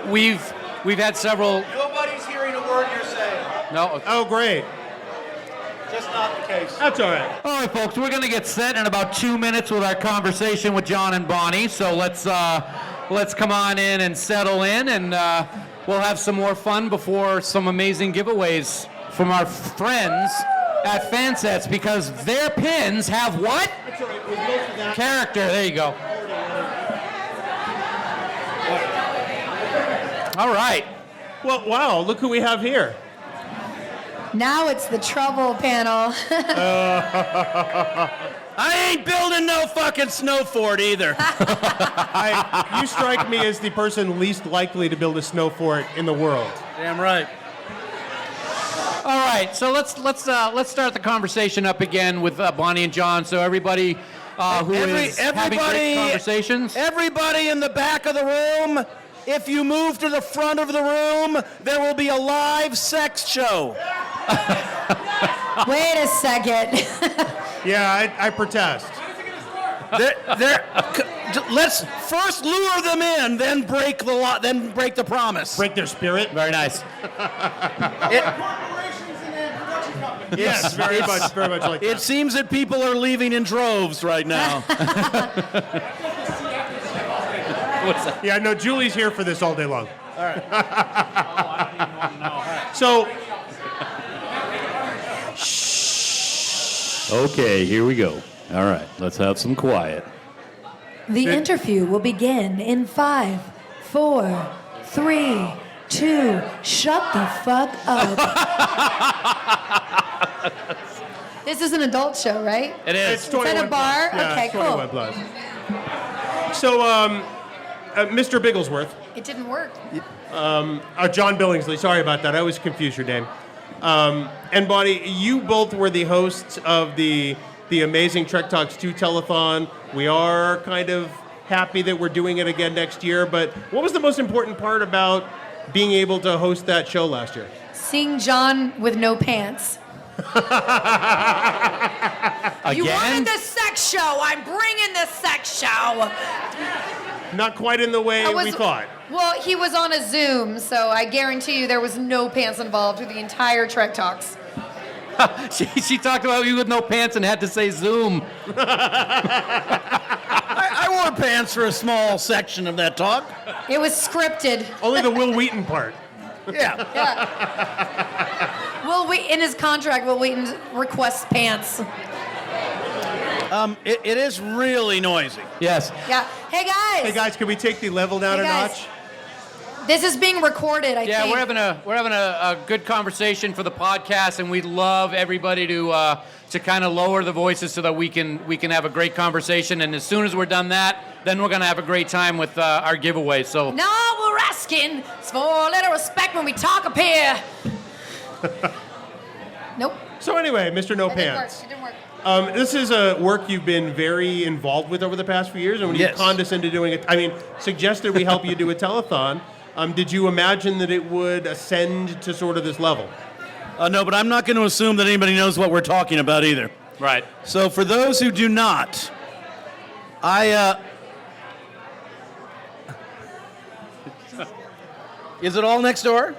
we've had several. Nobody's hearing a word you're saying. No. Oh, great. Just not the case. That's all right. All right, folks, we're going to get set in about 2 minutes with our conversation with John and Bonnie. So let's come on in and settle in, and we'll have some more fun before some amazing giveaways from our friends at FanSets, because their pins have what? Character. There you go. All right. Well, wow, look who we have here. Now it's the trouble panel. I ain't building no fucking snow fort either. You strike me as the person least likely to build a snow fort in the world. Damn right. All right, so let's start the conversation up again with Bonnie and John. So everybody who is having great conversations. Everybody in the back of the room, if you move to the front of the room, there will be a live sex show. Wait a second. Yeah, I protest. Let's first lure them in, then break the promise. Break their spirit. Very nice. Yes, very much like that. It seems that people are leaving in droves right now. What's that? Yeah, no, Julie's here for this all day long. All right. So. Okay, here we go. All right, let's have some quiet. The interview will begin in 5, 4, 3, 2. Shut the fuck up. This is an adult show, right? It is. It's 21 at a bar? Plus. Yeah, Okay, it's cool. 21 plus. So, Mr. Bigglesworth. It didn't work. John Billingsley. Sorry about that. I always confuse your name. And Bonnie, you both were the hosts of the amazing Trek Talks 2 telethon. We are kind of happy that we're doing it again next year, but what was the most important part about being able to host that show last year? Seeing John with no pants. You wanted the sex show. I'm bringing the sex show. Not quite in the way we thought. Well, he was on a Zoom, so I guarantee you there was no pants involved through the entire Trek Talks. She talked about you with no pants and had to say Zoom. I wore pants for a small section of that talk. It was scripted. Only the Will Wheaton part. Yeah. In his contract, Will Wheaton requests pants. It is really noisy. Yes. Yeah. Hey guys, can we take the level down a notch? This is being recorded, I think. Yeah, we're having a good conversation for the podcast, and we'd love everybody to kind of lower the voices so that we can have a great conversation. And as soon as we're done that, then we're gonna have a great time with our giveaway. So now we're asking for a little respect when we talk up here. Nope. So anyway, Mr. No Pants. It didn't work. This is a work you've been very involved with over the past few years, and when you condescended doing it, suggested we help you do a telethon. Did you imagine that it would ascend to sort of this level? No, but I'm not going to assume that anybody knows what we're talking about either. Right. So for those who do not, Is it all next door?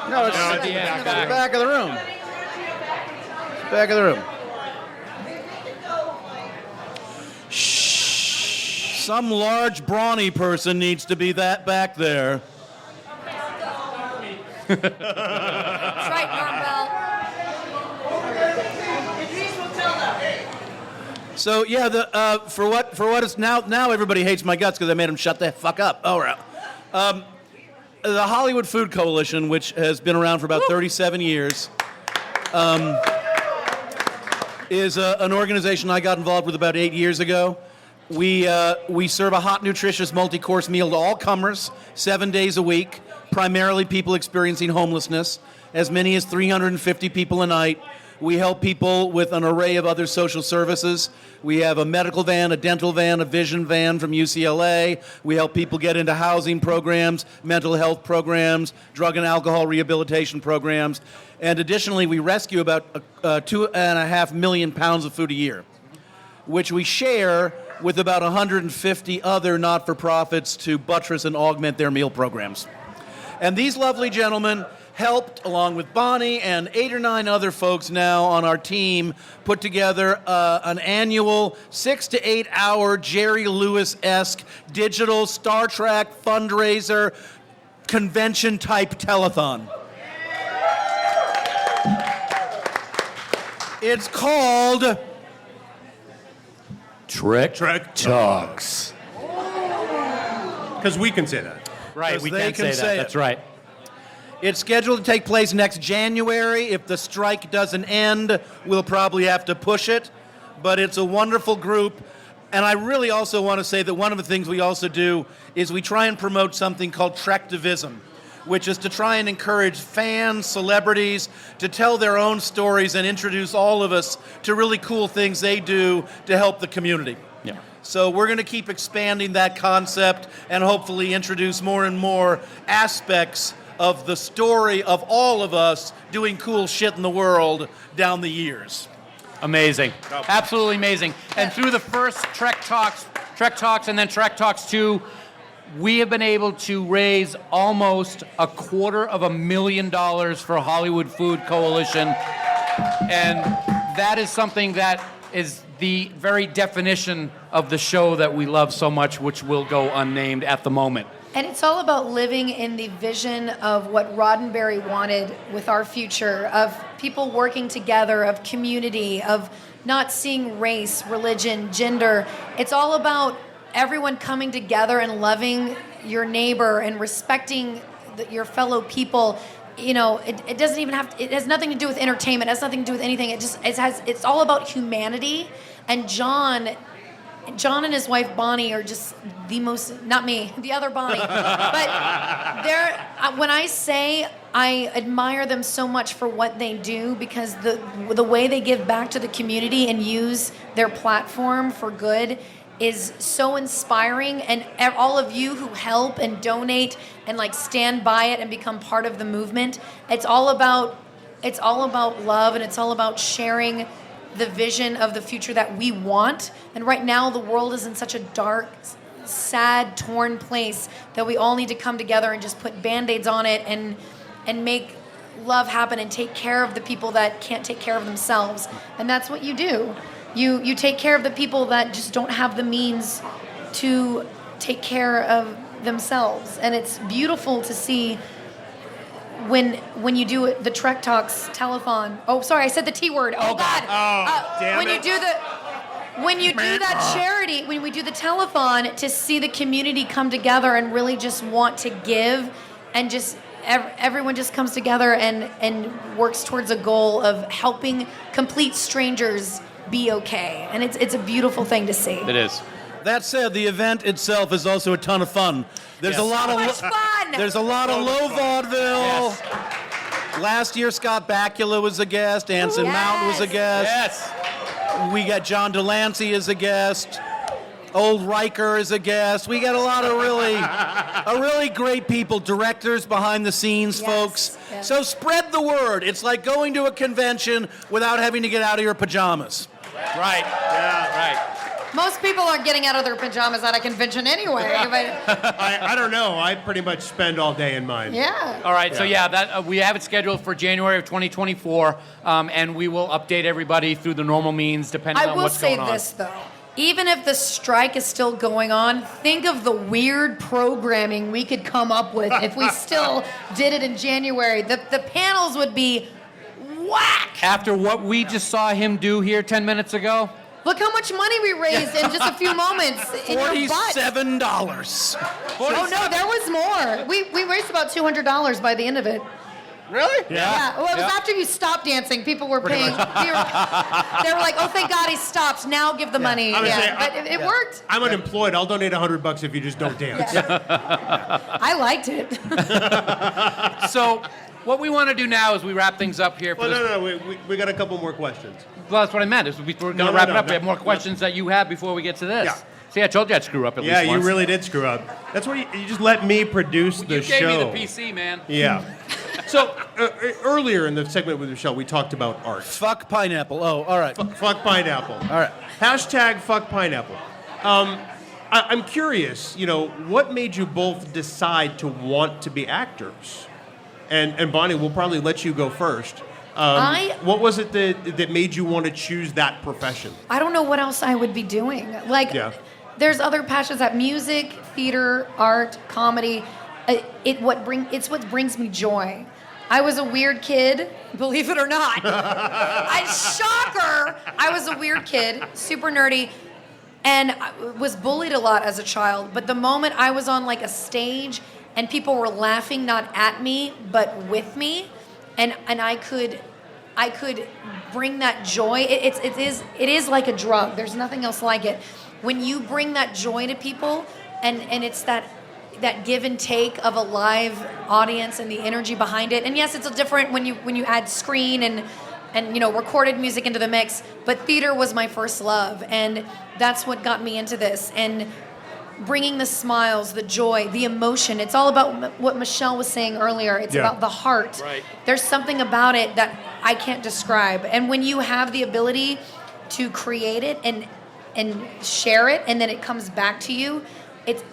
No, it's the back of the room. Back of the room. Shh. Some large, brawny person needs to be that back there. That's right, Normbell. So yeah, for what it's now everybody hates my guts because I made them shut the fuck up. All right. The Hollywood Food Coalition, which has been around for about 37 years, is an organization I got involved with about 8 years ago. We serve a hot, nutritious, multi-course meal to all comers, 7 days a week, primarily people experiencing homelessness, as many as 350 people a night. We help people with an array of other social services. We have a medical van, a dental van, a vision van from UCLA. We help people get into housing programs, mental health programs, drug and alcohol rehabilitation programs. And additionally, we rescue about 2.5 million pounds of food a year, which we share with about 150 other not-for-profits to buttress and augment their meal programs. And these lovely gentlemen helped, along with Bonnie and 8 or 9 other folks now on our team, put together an annual 6 to 8 hour Jerry Lewis-esque digital Star Trek fundraiser convention-type telethon. It's called Trek Talks. Because we can say that. Right, we can say that. That's right. It's scheduled to take place next January. If the strike doesn't end, we'll probably have to push it. But it's a wonderful group. And I really also want to say that one of the things we also do is we try and promote something called Trektivism, which is to try and encourage fans, celebrities, to tell their own stories and introduce all of us to really cool things they do to help the community. Yeah. So we're going to keep expanding that concept and hopefully introduce more and more aspects of the story of all of us doing cool shit in the world down the years. Amazing. Absolutely amazing. And through the first Trek Talks and then Trek Talks 2, we have been able to raise almost $250,000 for Hollywood Food Coalition. And that is something that is the very definition of the show that we love so much, which will go unnamed at the moment. And it's all about living in the vision of what Roddenberry wanted with our future, of people working together, of community, of not seeing race, religion, gender. It's all about everyone coming together and loving your neighbor and respecting your fellow people. You know, it doesn't even have to, it has nothing to do with entertainment, it has nothing to do with anything. It's all about humanity. And John and his wife Bonnie are just the most, not me, the other Bonnie. But when I say I admire them so much for what they do, because the way they give back to the community and use their platform for good is so inspiring. And all of you who help and donate and like stand by it and become part of the movement, it's all about it's all about love, and it's all about sharing the vision of the future that we want. And right now, the world is in such a dark, sad, torn place that we all need to come together and just put Band-Aids on it and make love happen and take care of the people that can't take care of themselves. And that's what you do. You take care of the people that just don't have the means to take care of themselves. And it's beautiful to see when you do the Trek Talks telethon. Oh, sorry, I said the T word. Oh God. Damn when it. when you do that charity, when we do the telethon, to see the community come together and really just want to give, and just everyone just comes together and works towards a goal of helping complete strangers be okay. And it's a beautiful thing to see. It is. That said, the event itself is also a ton of fun. There's a lot So of much fun! There's a lot of low vaudeville. Yes. Last year, Scott Bakula was a guest. Anson Mount was a guest. Yes. We got John Delancey as a guest. Old Riker is a guest. We got a lot of really great people, directors behind the scenes, folks. Yes. So spread the word. It's like going to a convention without having to get out of your pajamas. Right. Yeah. Right. Most people aren't getting out of their pajamas at a convention anyway. But I don't know. I pretty much spend all day in mine. yeah. All right, so that we have it scheduled for January of 2024, and we will update everybody through the normal means, depending on what's going on. I will say this, though. Even if the strike is still going on, think of the weird programming we could come up with if we still did it in January. The panels would be whack. After what we just saw him do here 10 minutes ago. Look how much money we raised in just a few moments in your butt. $47. Oh, no, there was more. We raised about $200 by the end of it. Really? Yeah. Well, it was after you stopped dancing. People were paying. They were like, "Oh, thank God he stopped. Now give the money." But it worked. I'm unemployed. I'll donate $100 if you just don't dance. I liked it. So, what we want to do now is we wrap things up here. For No. We got a couple more questions. Well, that's what I meant. We're going to wrap it up. We have more questions that you have before we get to this. Yeah. See, I told you I'd screw up at least Yeah, you once. really did screw up. That's why you just let me produce the show. You gave me the PC, man. Yeah. So earlier in the segment with Michelle, we talked about art. Fuck pineapple. Oh, all right. Fuck pineapple. All right. Hashtag fuck pineapple. I'm curious, what made you both decide to want to be actors? And Bonnie, we'll probably let you go first. What was it that made you want to choose that profession? I don't know what else I would be doing. There's other passions that music, theater, art, comedy. It's what brings me joy. I was a weird kid, believe it or not. Shocker! I was a weird kid, super nerdy, and I was bullied a lot as a child. But the moment I was on a stage and people were laughing not at me but with me, and I could bring that joy. It is like a drug. There's nothing else like it. When you bring that joy to people, and it's that give and take of a live audience and the energy behind it. And yes, it's a different when you add screen and recorded music into the mix. But theater was my first love, and that's what got me into this. And bringing the smiles, the joy, the emotion. It's all about what Michelle was saying earlier. It's about the heart. Right. There's something about it that I can't describe. And when you have the ability to create it and share it, and then it comes back to you, it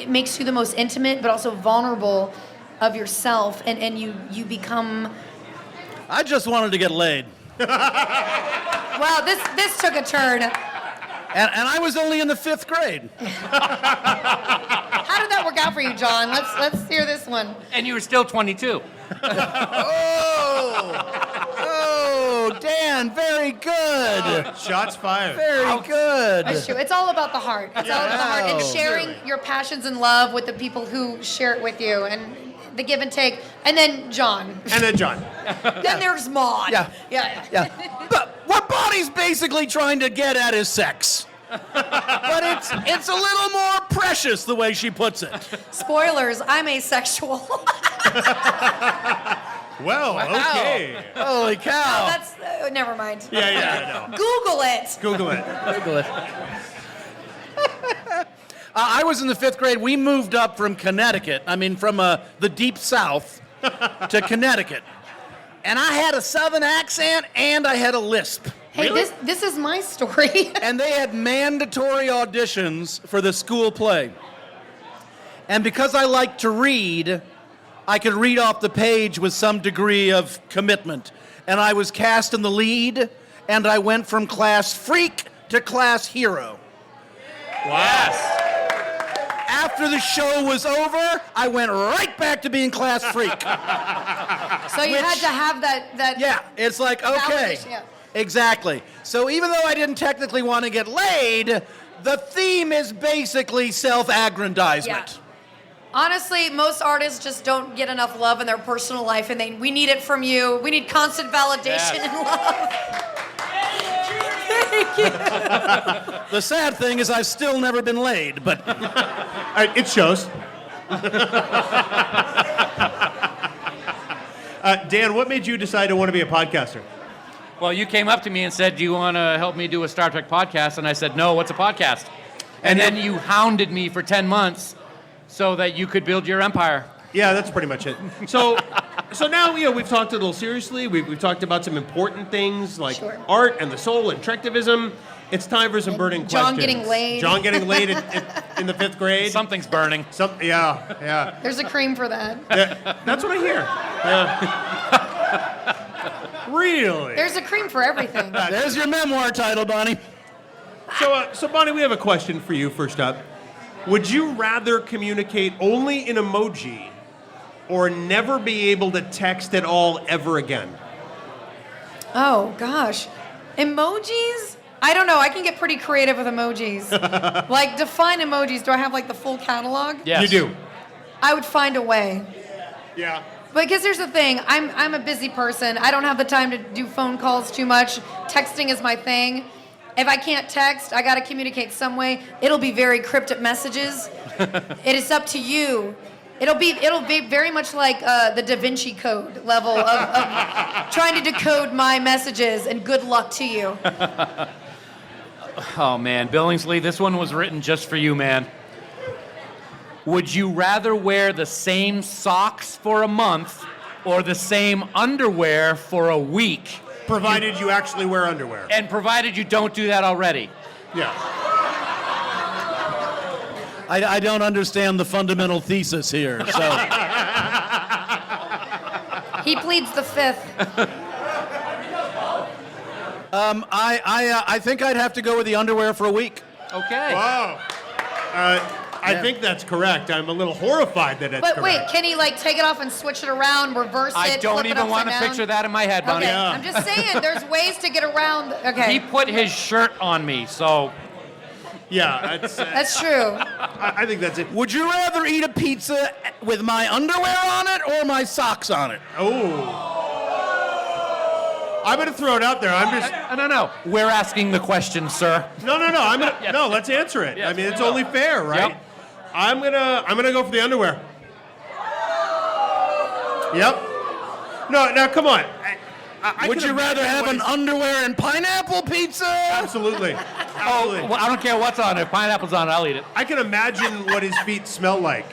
makes you the most intimate but also vulnerable of yourself, and you become. I just wanted to get laid. Wow, this took a turn. And I was only in the 5th grade. How did that work out for you, John? Let's hear this one. And you were still 22. Oh, Dan, very good. Shots fired. Very good. That's true. It's all about the heart. It's all about the heart and sharing your passions and love with the people who share it with you, and the give and take. And then John. Then There's Maud. Yeah. But what Bonnie's basically trying to get at is sex. But it's a little more precious the way she puts it. Spoilers, I'm asexual. Well, okay. Holy cow. That's never mind. Yeah, no. Google it. Google it. I was in the 5th grade. We moved up from Connecticut. I mean, from the deep south to Connecticut. And I had a Southern accent and I had a lisp. Hey, this is my story. And they had mandatory auditions for the school play. And because I like to read, I could read off the page with some degree of commitment. And I was cast in the lead, and I went from class freak to class hero. Yes. After the show was over, I went right back to being class freak. So you had to have that. Yeah, it's like, okay. validation, yeah. Exactly. So even though I didn't technically want to get laid, the theme is basically self-aggrandizement. Yeah. Honestly, most artists just don't get enough love in their personal life, and we need it from you. We need constant validation and love. Thank you. The sad thing is I've still never been laid, but... It shows. Dan, what made you decide to want to be a podcaster? Well, you came up to me and said, do you want to help me do a Star Trek podcast? And I said, no, what's a podcast? And then you hounded me for 10 months so that you could build your empire. Yeah, that's pretty much it. So now, we've talked a little seriously. We've talked about some important things like art and the soul and Trektivism. It's time for some burning John questions. getting laid. John getting laid in the 5th grade. Something's burning. Yeah. There's a cream for that. That's what I hear. Yeah. Really? There's a cream for everything. There's your memoir title, Bonnie. So Bonnie, we have a question for you first up. Would you rather communicate only in emoji or never be able to text at all ever again? Oh, gosh. Emojis? I don't know. I can get pretty creative with emojis. Like, define emojis. Do I have, the full catalog? Yes. You do. I would find a way. Yeah. Because here's the thing. I'm a busy person. I don't have the time to do phone calls too much. Texting is my thing. If I can't text, I got to communicate some way. It'll be very cryptic messages. It is up to you. It'll be very much like the Da Vinci Code level of trying to decode my messages, and good luck to you. Oh, man. Billingsley, this one was written just for you, man. Would you rather wear the same socks for a month or the same underwear for a week? Provided you actually wear underwear. And provided you don't do that already. Yeah. I don't understand the fundamental thesis here, so... He pleads the 5th. I think I'd have to go with the underwear for a week. Okay. Wow. I think that's correct. I'm a little horrified that it's correct. But wait, can he take it off and switch it around, reverse it, I don't flip it even want to upside picture down? that in my head, Bonnie. Okay, I'm just saying, there's ways to get around. Okay. He put his shirt on me, so... Yeah, That's true. I think that's it. Would you rather eat a pizza with my underwear on it or my socks on it? Oh. I'm going to throw it out there. I'm just... No. We're asking the question, sir. No. No, let's answer it. Yes, I mean, it's only fair, right? Yep. I'm gonna go for the underwear. Yep. No, now come on. Would you rather have an underwear and pineapple pizza? Absolutely. Oh, well, I don't care what's on it. If pineapple's on it, I'll eat it. I can imagine what his feet smell like.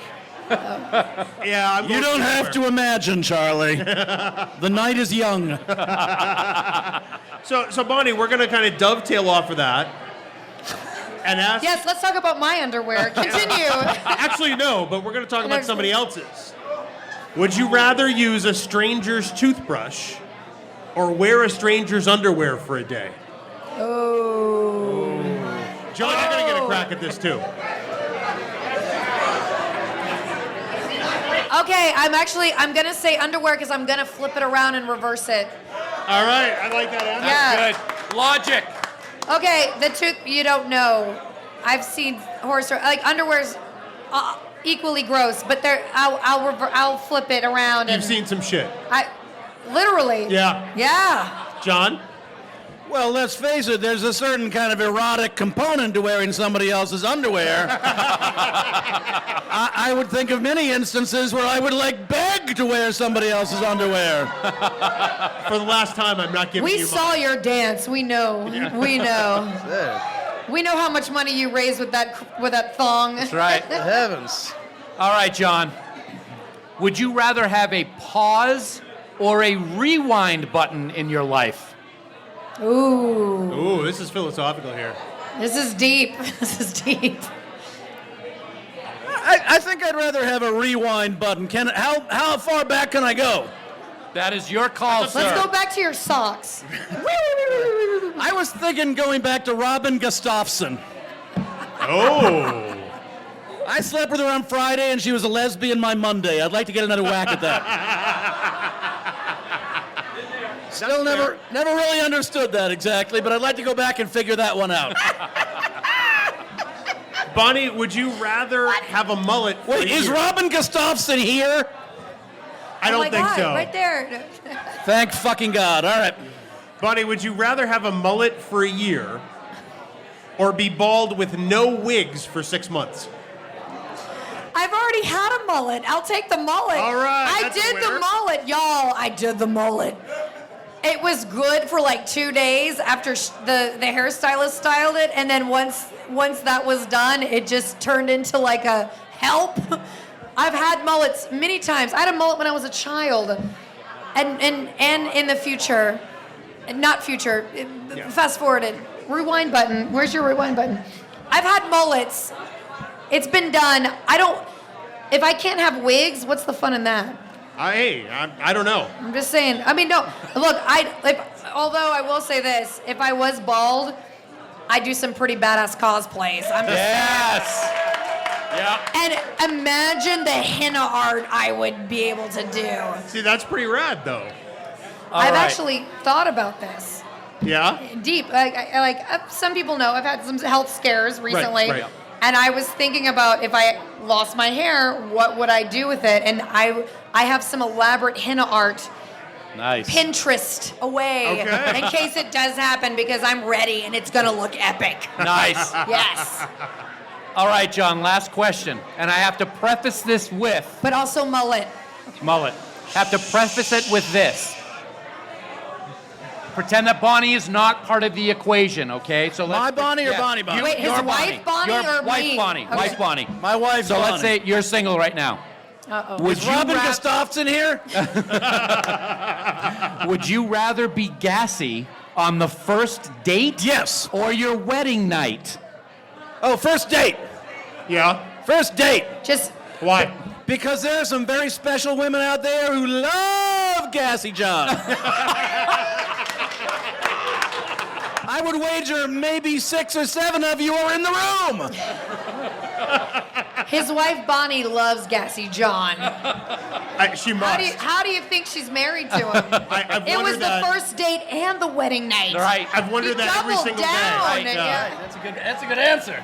Yeah, You don't have to imagine, Charlie. The night is young. So Bonnie, we're gonna kind of dovetail off of that. And ask... Yes, let's talk about my underwear. Continue. Actually, no, but we're going to talk about somebody else's. Would you rather use a stranger's toothbrush or wear a stranger's underwear for a day? Oh. John, you're going to get a crack at this, too. Okay, I'm going to say underwear because I'm going to flip it around and reverse it. All right, I like that answer. Yeah. Good. Logic. Okay, the tooth, you don't know. I've seen underwear's equally gross, but I'll flip it around. You've seen some shit. Literally. Yeah. Yeah. John? Well, let's face it, there's a certain kind of erotic component to wearing somebody else's underwear. I would think of many instances where I would beg to wear somebody else's underwear. For the last time, I'm not giving you We saw your dance. We know. Yeah. We know. We know how much money you raised with that thong. That's right. Heavens. All right, John. Would you rather have a pause or a rewind button in your life? Ooh. This is philosophical here. This is deep. This is deep. I think I'd rather have a rewind button. How far back can I go? That is your call, sir. Let's go back to your socks. I was thinking going back to Robin Gustafson. Oh. I slept with her on Friday and she was a lesbian my Monday. I'd like to get another whack at that. Still never really understood that exactly, but I'd like to go back and figure that one out. Bonnie, would you rather have a mullet? Wait, is Robin Gustafson here? I don't think so. Right there. Thank fucking God. All right. Bonnie, would you rather have a mullet for a year or be bald with no wigs for 6 months? I've already had a mullet. I'll take the mullet. All right. I that's a did the winner. mullet, y'all. I did the mullet. It was good for like 2 days after the hairstylist styled it, and then once that was done, it just turned into like a help. I've had mullets many times. I had a mullet when I was a child, and in the future, not future. Fast forwarded. Rewind button. Where's your rewind button? I've had mullets. It's been done. If I can't have wigs, what's the fun in that? I don't know. I'm just saying. I mean, no. Look, although I will say this, if I was bald, I do some pretty badass cosplays. I'm just saying. Yeah. And imagine the henna art I would be able to do. See, that's pretty rad, though. I've actually thought about this. Yeah? Deep. Some people know I've had some health scares recently. Right. And I was thinking about if I lost my hair, what would I do with it? And I have some elaborate henna art. Nice. Pinterest away in case it does happen, because I'm ready and it's going to look epic. Nice. Yes. All right, John, last question. And I have to preface this with... But also mullet. Mullet. Have to preface it with this. Pretend that Bonnie is not part of the equation, okay? So My Bonnie or Bonnie Bonnie? Wait, his wife Bonnie your or wife me? Bonnie. Okay. Wife Bonnie. My wife So Bonnie. let's say you're single right now. Uh-oh. Is Robin Gustafson here? Would you rather be gassy on the first date? Yes. Or your wedding night? Oh, first date. Yeah? First date. Just... Why? Because there are some very special women out there who love Gassy John. I would wager maybe 6 or 7 of you are in the room. His wife Bonnie loves Gassy John. She must. How do you think she's married to him? I've It was wondered that. the first date and the wedding night. Right. I've wondered that every doubled single down. day. Yeah. That's a good answer.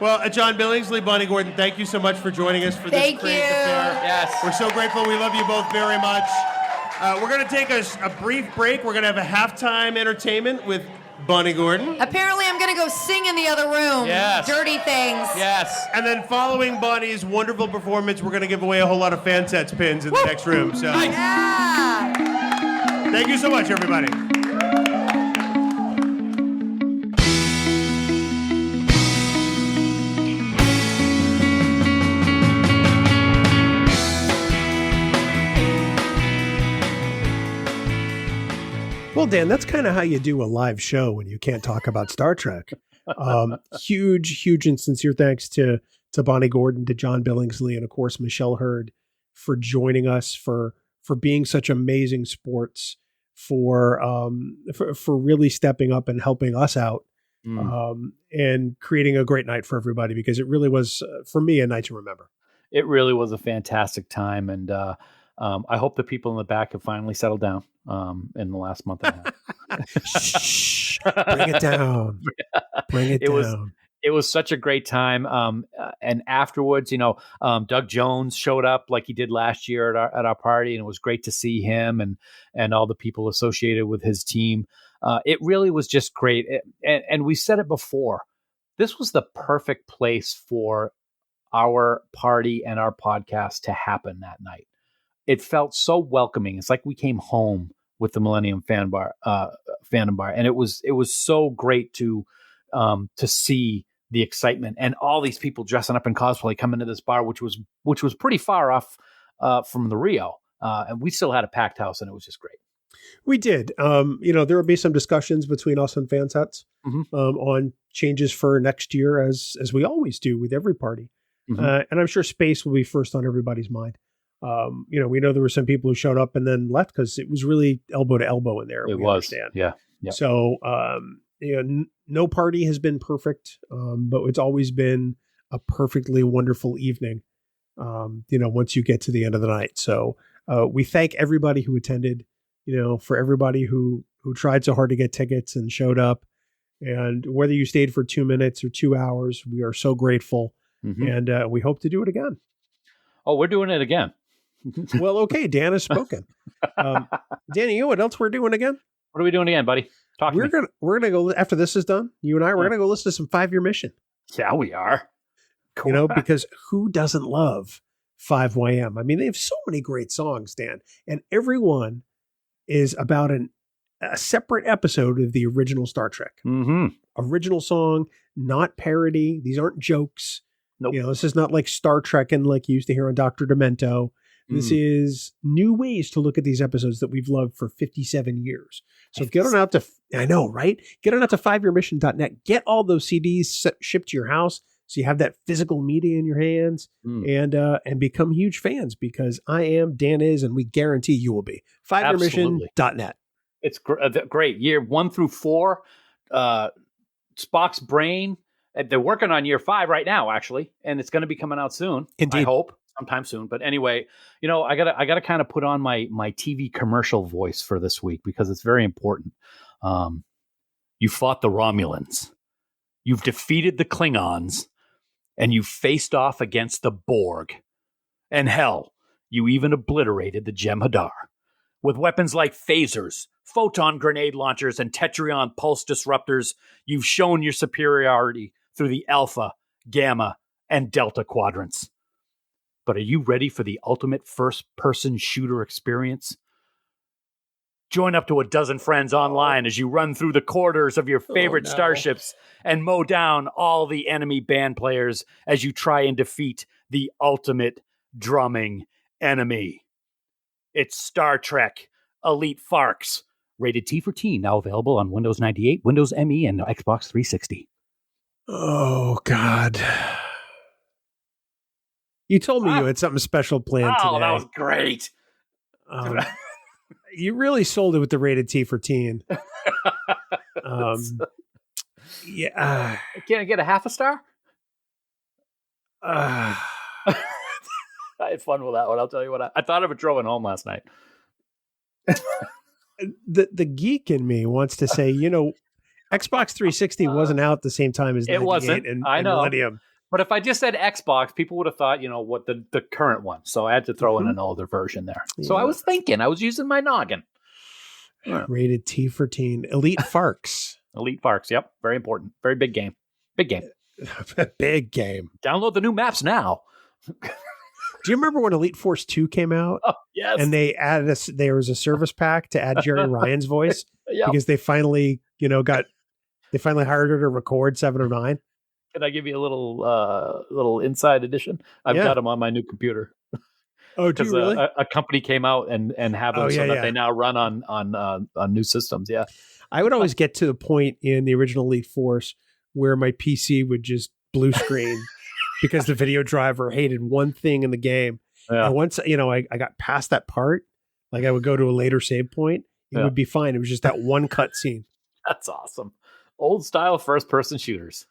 Well, John Billingsley, Bonnie Gordon, thank you so much for joining us for this Thank great you. affair. Yes. We're so grateful. We love you both very much. We're going to take a brief break. We're going to have a halftime entertainment with Bonnie Gordon. Apparently, I'm going to go sing in the other room. Yes. Dirty things. Yes. And then following Bonnie's wonderful performance, we're going to give away a whole lot of FanSets pins in the next room. So Yeah. thank you so much, everybody. Well, Dan, that's kind of how you do a live show when you can't talk about Star Trek. Huge and sincere thanks to Bonnie Gordon, to John Billingsley, and of course Michelle Hurd for joining us, for being such amazing sports, for really stepping up and helping us out, and creating a great night for everybody, because it really was for me a night to remember. It really was a fantastic time, and I hope the people in the back have finally settled down in the last month and a half. Shh, bring it down. Bring it down. It was such a great time. And afterwards, Doug Jones showed up like he did last year at our party, and it was great to see him and all the people associated with his team. It really was just great. And we said it before, this was the perfect place for our party and our podcast to happen that night. It felt so welcoming. It's like we came home with the Millennium Fandom Bar, and it was so great to see the excitement and all these people dressing up in cosplay come into this bar, which was pretty far off from the Rio. And we still had a packed house, and it was just great. We did. There will be some discussions between us and FanSets on changes for next year, as we always do with every party. And I'm sure space will be first on everybody's mind. We know there were some people who showed up and then left because it was really elbow to elbow in there. It was. Understand. Yeah. Yep. So, no party has been perfect, but it's always been a perfectly wonderful evening, once you get to the end of the night. So we thank everybody who attended, for everybody who tried so hard to get tickets and showed up. And whether you stayed for 2 minutes or 2 hours, we are so grateful. And we hope to do it again. Oh, we're doing it again. Well, okay. Dan has spoken. Danny, what else we're doing again? What are we doing again, buddy? We're gonna go after this is done. You and I, we're gonna go listen to some 5 Year Mission. Yeah, we are. Cool. Because who doesn't love 5YM? I mean, they have so many great songs, Dan, and every one is about a separate episode of the original Star Trek. Original song, not parody. These aren't jokes. Nope. This is not like Star Trek and like you used to hear on Dr. Demento. This is new ways to look at these episodes that we've loved for 57 years. So get on out to, I know, right? Get on out to 5yearmission.net. Get all those CDs shipped to your house so you have that physical media in your hands and become huge fans, because I am, Dan is, and we guarantee you will be. 5yearmission.net. It's great. Year 1 through 4, Spock's Brain. They're working on year 5 right now, actually, and it's going to be coming out soon. Indeed. I hope sometime soon. But anyway, I gotta kind of put on my TV commercial voice for this week because it's very important. You fought the Romulans, you've defeated the Klingons, and you faced off against the Borg. And hell, you even obliterated the Jem'Hadar with weapons like phasers, photon grenade launchers, and Tetrion pulse disruptors. You've shown your superiority through the Alpha, Gamma, and Delta quadrants. But are you ready for the ultimate first-person shooter experience? Join up to a dozen friends online as you run through the corridors of your favorite starships and mow down all the enemy band players as you try and defeat the ultimate drumming enemy. It's Star Trek Elite Farks. Rated T for Teen, now available on Windows 98, Windows ME, and Xbox 360. Oh, God. You told me you had something special planned today. Oh, that was great. You really sold it with the Rated T for Teen. Yeah. Can I get a half a star? I had fun with that one. I'll tell you what. I thought of it driving home last night. The geek in me wants to say, Xbox 360 wasn't out at the same time as it wasn't. And I know. Millennium. But if I just said Xbox, people would have thought, what the current one. So I had to throw in an older version there. Yeah. So I was thinking, I was using my noggin. Rated T for Teen. Elite Farks. Elite Farks. Yep. Very important. Very big game. Big game. Big game. Download the new maps now. Do you remember when Elite Force 2 came out? Oh, yes. And they added there was a service pack to add Jerry Ryan's voice because they finally, they finally hired her to record 7 of 9. Can I give you a little inside edition? I've got them on my new computer. Oh, do you really? A company came out and have them that they now run on new systems. Yeah. I would always get to the point in the original Elite Force where my PC would just blue screen because the video driver hated one thing in the game. Yeah. And once, I got past that part, like I would go to a later save point, it would be fine. It was just that one cut scene. That's awesome. Old style first-person shooters.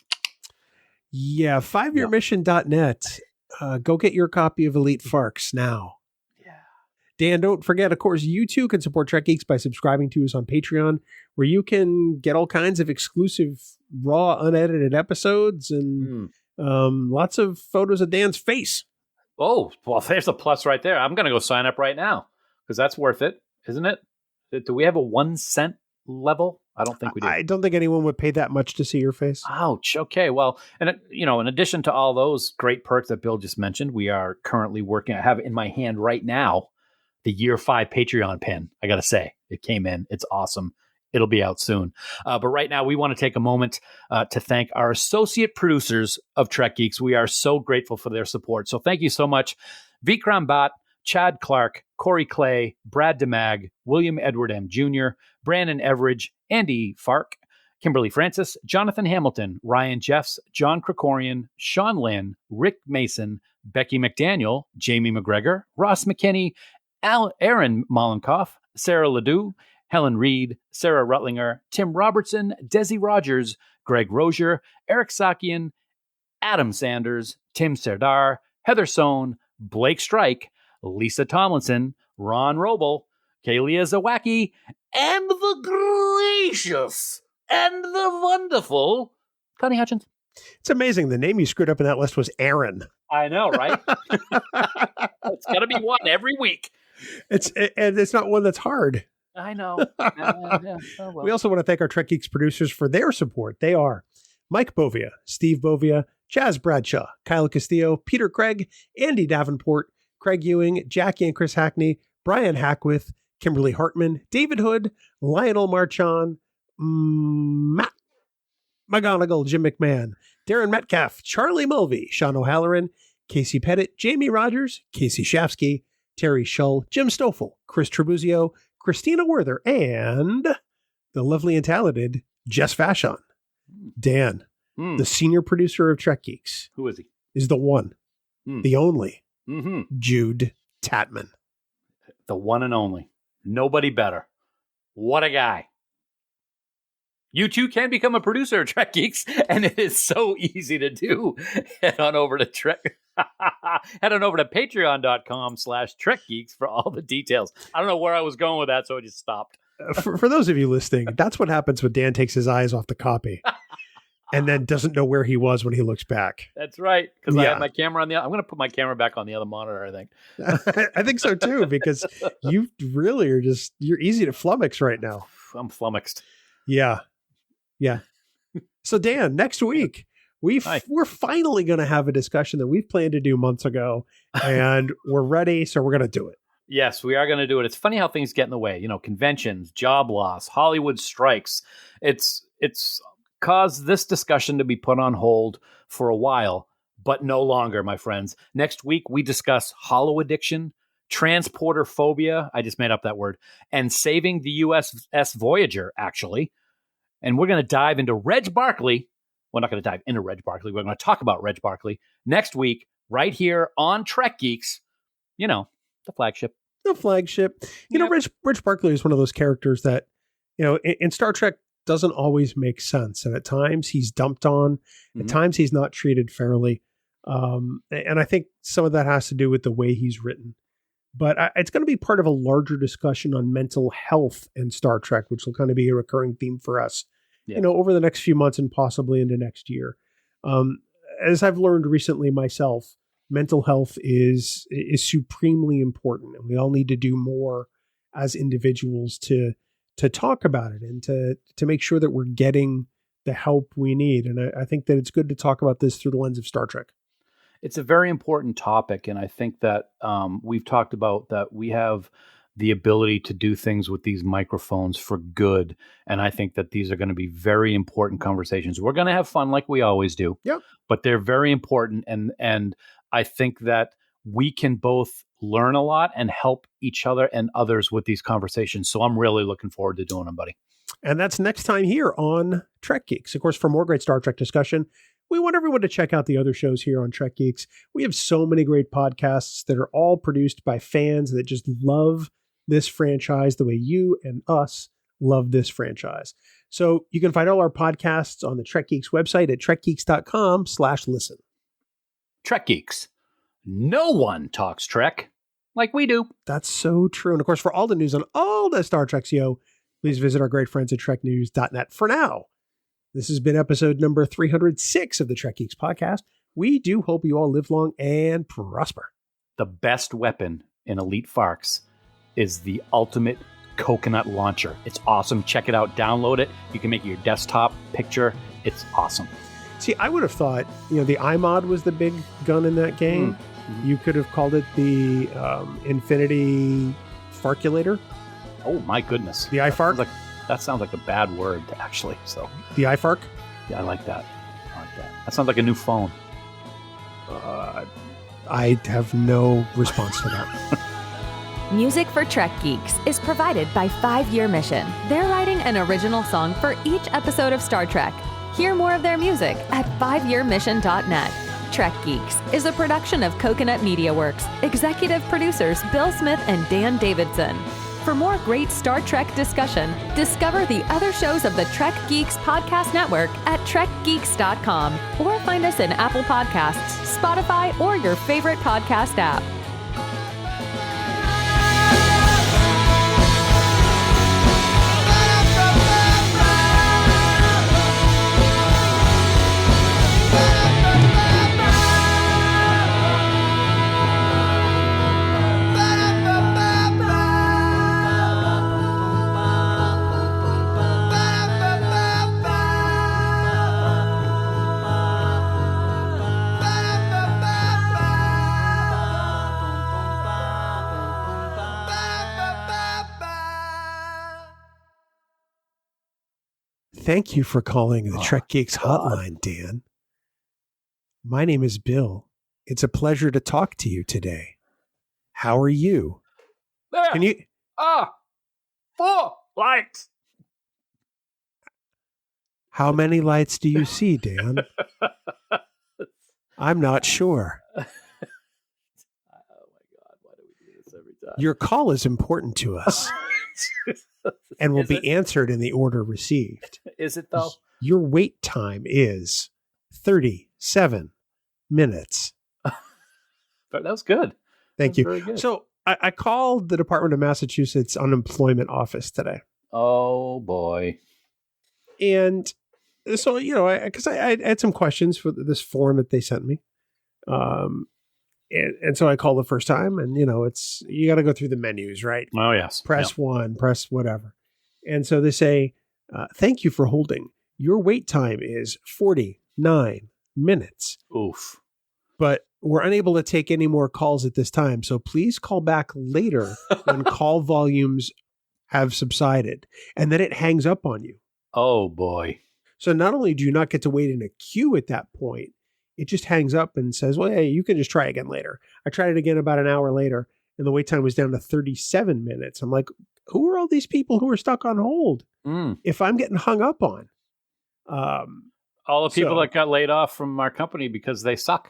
Yeah, 5yearmission.net. Go get your copy of Elite Farks now. Yeah. Dan, don't forget, of course, you too can support Trek Geeks by subscribing to us on Patreon, where you can get all kinds of exclusive, raw, unedited episodes and lots of photos of Dan's face. Oh, well, there's a plus right there. I'm going to go sign up right now because that's worth it, isn't it? Do we have a 1 cent level? I don't think we do. I don't think anyone would pay that much to see your face. Ouch. Okay. Well, and in addition to all those great perks that Bill just mentioned, we are currently working. I have in my hand right now the year 5 Patreon pin. I got to say, it came in. It's awesome. It'll be out soon. But right now, we want to take a moment to thank our associate producers of Trek Geeks. We are so grateful for their support. So thank you so much, Vikram Bhatt, Chad Clark, Corey Clay, Brad DeMag, William Edward M. Jr., Brandon Everidge, Andy Fark, Kimberly Francis, Jonathan Hamilton, Ryan Jeffs, John Krikorian, Sean Lynn, Rick Mason, Becky McDaniel, Jamie McGregor, Ross McKinney, Aaron Mollenkoff, Sarah Ledoux, Helen Reed, Sarah Rutlinger, Tim Robertson, Desi Rogers, Greg Rozier, Eric Sakian, Adam Sanders, Tim Serdar, Heather Sohn, Blake Strike, Lisa Tomlinson, Ron Roble, Kalia Zawacki, and the gracious and the wonderful Connie Hutchins. It's amazing. The name you screwed up in that list was Aaron. I know, right? It's got to be one every week. And it's not one that's hard. I know. Yeah. Oh, well. We also want to thank our Trek Geeks producers for their support. They are Mike Bovia, Steve Bovia, Chaz Bradshaw, Kyle Castillo, Peter Craig, Andy Davenport, Craig Ewing, Jackie and Chris Hackney, Brian Hackwith, Kimberly Hartman, David Hood, Lionel Marchand, Matt McGonigal, Jim McMahon, Darren Metcalf, Charlie Mulvey, Sean O'Halloran, Casey Pettit, Jamie Rogers, Casey Shafsky, Terry Shull, Jim Stoffel, Chris Trebuzio, Christina Werther, and the lovely and talented Jess Vashon. Dan, the senior producer of Trek Geeks. Who is he? Is the one, the only, Jude Tatman. The one and only. Nobody better. What a guy. You too can become a producer of Trek Geeks, and it is so easy to do. Head on over to patreon.com/Trek Geeks for all the details. I don't know where I was going with that, so I just stopped. For those of you listening, that's what happens when Dan takes his eyes off the copy and then doesn't know where he was when he looks back. That's right. Because I have my camera on I'm going to put my camera back on the other monitor, I think. I think so too, because you really are you're easy to flummox right now. I'm flummoxed. Yeah. So Dan, next week, we're finally going to have a discussion that we've planned to do months ago, and we're ready. So we're going to do it. Yes, we are going to do it. It's funny how things get in the way. Conventions, job loss, Hollywood strikes. It's caused this discussion to be put on hold for a while, but no longer, my friends. Next week, we discuss holo addiction, transporter phobia. I just made up that word. And saving the USS Voyager, actually. And we're going to dive into Reg Barkley. We're not going to dive into Reg Barkley. We're going to talk about Reg Barkley next week, right here on Trek Geeks. The flagship. The flagship. Reg Barkley is one of those characters that, in Star Trek doesn't always make sense. And at times he's dumped on. At times he's not treated fairly. And I think some of that has to do with the way he's written. But it's going to be part of a larger discussion on mental health and Star Trek, which will kind of be a recurring theme for us, over the next few months and possibly into next year. As I've learned recently myself, mental health is supremely important, and we all need to do more as individuals to talk about it and to make sure that we're getting the help we need. And I think that it's good to talk about this through the lens of Star Trek. It's a very important topic, and I think that we've talked about that we have the ability to do things with these microphones for good, and I think that these are going to be very important conversations. We're going to have fun like we always do, but they're very important, and I think that we can both learn a lot and help each other and others with these conversations. So I'm really looking forward to doing them, buddy. And that's next time here on Trek Geeks. Of course, for more great Star Trek discussion, we want everyone to check out the other shows here on Trek Geeks. We have so many great podcasts that are all produced by fans that just love this franchise the way you and us love this franchise. So you can find all our podcasts on the Trek Geeks website at trekgeeks.com/listen. Trek Geeks. No one talks Trek like we do. That's so true. And of course, for all the news on all the Star Trek, please visit our great friends at treknews.net. For now, this has been episode number 306 of the Trek Geeks podcast. We do hope you all live long and prosper. The best weapon in Elite Farks is the ultimate coconut launcher. It's awesome. Check it out. Download it. You can make it your desktop picture. It's awesome. See, I would have thought, the iMod was the big gun in that game. Mm-hmm. You could have called it the Infinity Farculator. Oh, my goodness. The iFark? That sounds like a bad word, actually. So the iFark? Yeah, I like that. That sounds like a new phone. I have no response to that. Music for Trek Geeks is provided by 5 Year Mission. They're writing an original song for each episode of Star Trek. Hear more of their music at 5yearmission.net. Trek Geeks is a production of Coconut Media Works. Executive producers Bill Smith and Dan Davidson. For more great Star Trek discussion, discover the other shows of the Trek Geeks Podcast Network at trekgeeks.com or find us in Apple Podcasts, Spotify, or your favorite podcast app. Thank you for calling the Trek Geeks hotline, Dan. My name is Bill. It's a pleasure to talk to you today. How are you? There. Can you? 4 lights. How many lights do you see, Dan? I'm not sure. Your call is important to us and will be answered in the order received. Is it though? Your wait time is 37 minutes. That was good. Thank Very you. good. So I called the Department of Massachusetts unemployment office today. Oh boy. And so, you know, because I had some questions for this form that they sent me. And so I called the first time, and, you know, you got to go through the menus, right? Oh, yes. Press 1, press whatever. And so they say, thank you for holding. Your wait time is 49 minutes. Oof. But we're unable to take any more calls at this time. So please call back later when call volumes have subsided. And then it hangs up on you. Oh, boy. So not only do you not get to wait in a queue at that point, it just hangs up and says, well, hey, you can just try again later. I tried it again about an hour later, and the wait time was down to 37 minutes. I'm like, who are all these people who are stuck on hold? If I'm getting hung up on? All the people that got laid off from our company because they suck.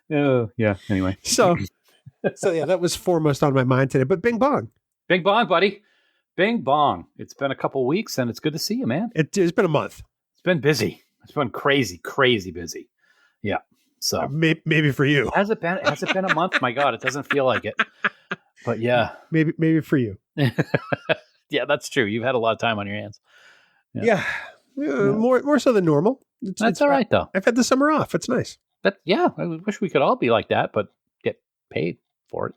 Oh, yeah. Anyway. So yeah, that was foremost on my mind today. But bing bong. Bing bong, buddy. Bing bong. It's been a couple weeks, and it's good to see you, man. It's been a month. It's been busy. It's been crazy, crazy busy. Yeah. So maybe for you. Has it been a month? My God, it doesn't feel like it. But yeah. Maybe for you. Yeah, that's true. You've had a lot of time on your hands. Yeah. More so than normal. That's all right, though. I've had the summer off. It's nice. But yeah, I wish we could all be like that, but get paid for it.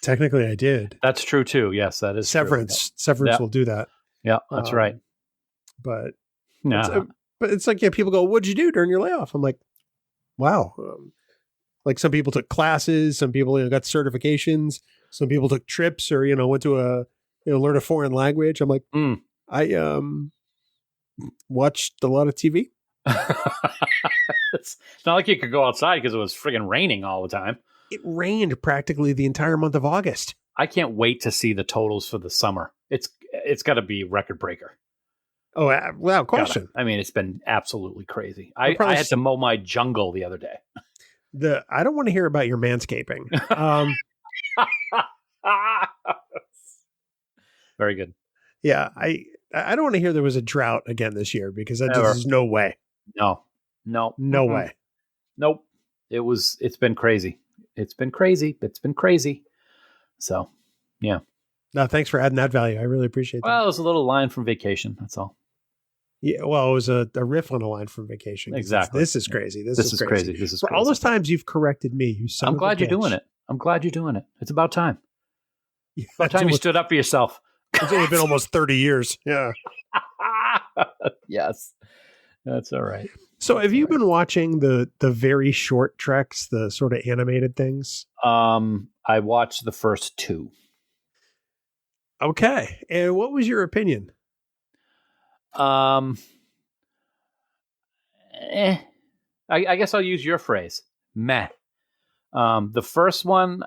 Technically, I did. That's true too. Yes, that is severance. True. Severance will do that. Yeah, that's right. But no, it's like, yeah, people go, "What'd you do during your layoff?" I'm like, "Wow." Like some people took classes, some people got certifications, some people took trips, or went to learn a foreign language. I'm like, I watched a lot of TV. It's not like you could go outside because it was friggin' raining all the time. It rained practically the entire month of August. I can't wait to see the totals for the summer. It's got to be record breaker. Oh, without question. I mean, it's been absolutely crazy. I had to mow my jungle the other day. I don't want to hear about your manscaping. Very good. Yeah, I don't want to hear there was a drought again this year because there's no way. No way. Nope. It's been crazy. It's been crazy. So, yeah. No, thanks for adding that value. I really appreciate that. Well, it was a little line from Vacation. That's all. Yeah, well, it was a riff on a line from Vacation. Exactly. This is crazy. This is crazy. This is for crazy. all those times you've corrected me, you son I'm of glad a you're doing it. I'm glad you're doing it. It's about time. Yeah, about time you stood up for yourself. It's only been almost 30 years. Yeah. Yes. That's all right. So have you been watching the very short Treks, the sort of animated things? I watched the first 2. Okay. And what was your opinion? I guess I'll use your phrase. Meh. The first one,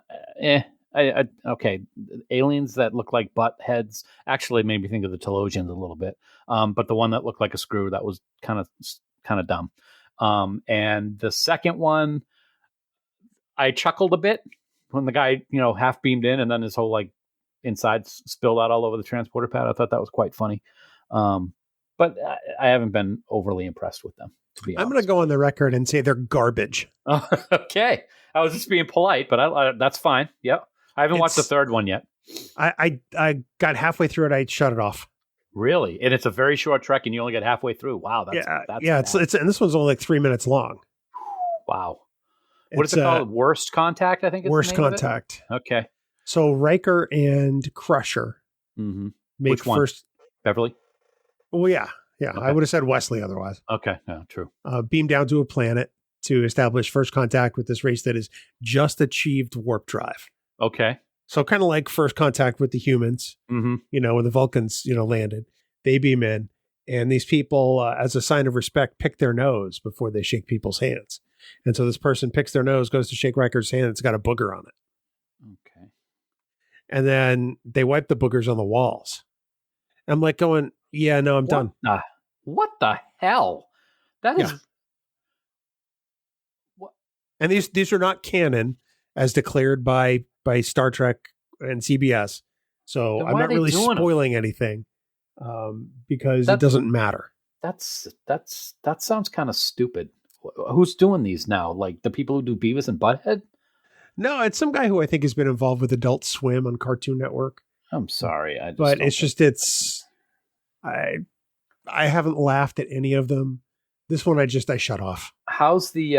okay. Aliens that look like butt heads actually made me think of the Telosians a little bit. But the one that looked like a screw, that was kind of dumb. And the second one, I chuckled a bit when the guy, half beamed in and then his whole like inside spilled out all over the transporter pad. I thought that was quite funny. But I haven't been overly impressed with them, to be honest. I'm going to go on the record and say they're garbage. Okay. I was just being polite, but that's fine. Yep. I haven't watched the third one yet. I got halfway through it. I shut it off. Really? And it's a very short trek and you only get halfway through. Wow. That's it's and this one's only like 3 minutes long. Wow. What is it called? Worst Contact, I think is Worst the name Contact. Of it? Okay. So Riker and Crusher make Which one? first. Beverly? Well, yeah. Okay. I would have said Wesley otherwise. Okay. No, true. Beam down to a planet to establish first contact with this race that has just achieved warp drive. Okay. So kind of like first contact with the humans, when the Vulcans, landed, they beam in and these people, as a sign of respect, pick their nose before they shake people's hands. And so this person picks their nose, goes to shake Riker's hand. It's got a booger on it. Okay. And then they wipe the boogers on the walls. I'm like going, yeah, no, I'm done. What the hell? That is. What? And these are not canon as declared by Star Trek and CBS. So I'm not really spoiling anything because it doesn't matter. That sounds kind of stupid. Who's doing these now? Like the people who do Beavis and Butthead? No, it's some guy who I think has been involved with Adult Swim on Cartoon Network. I'm sorry. I haven't laughed at any of them. This one, I shut off. How's the,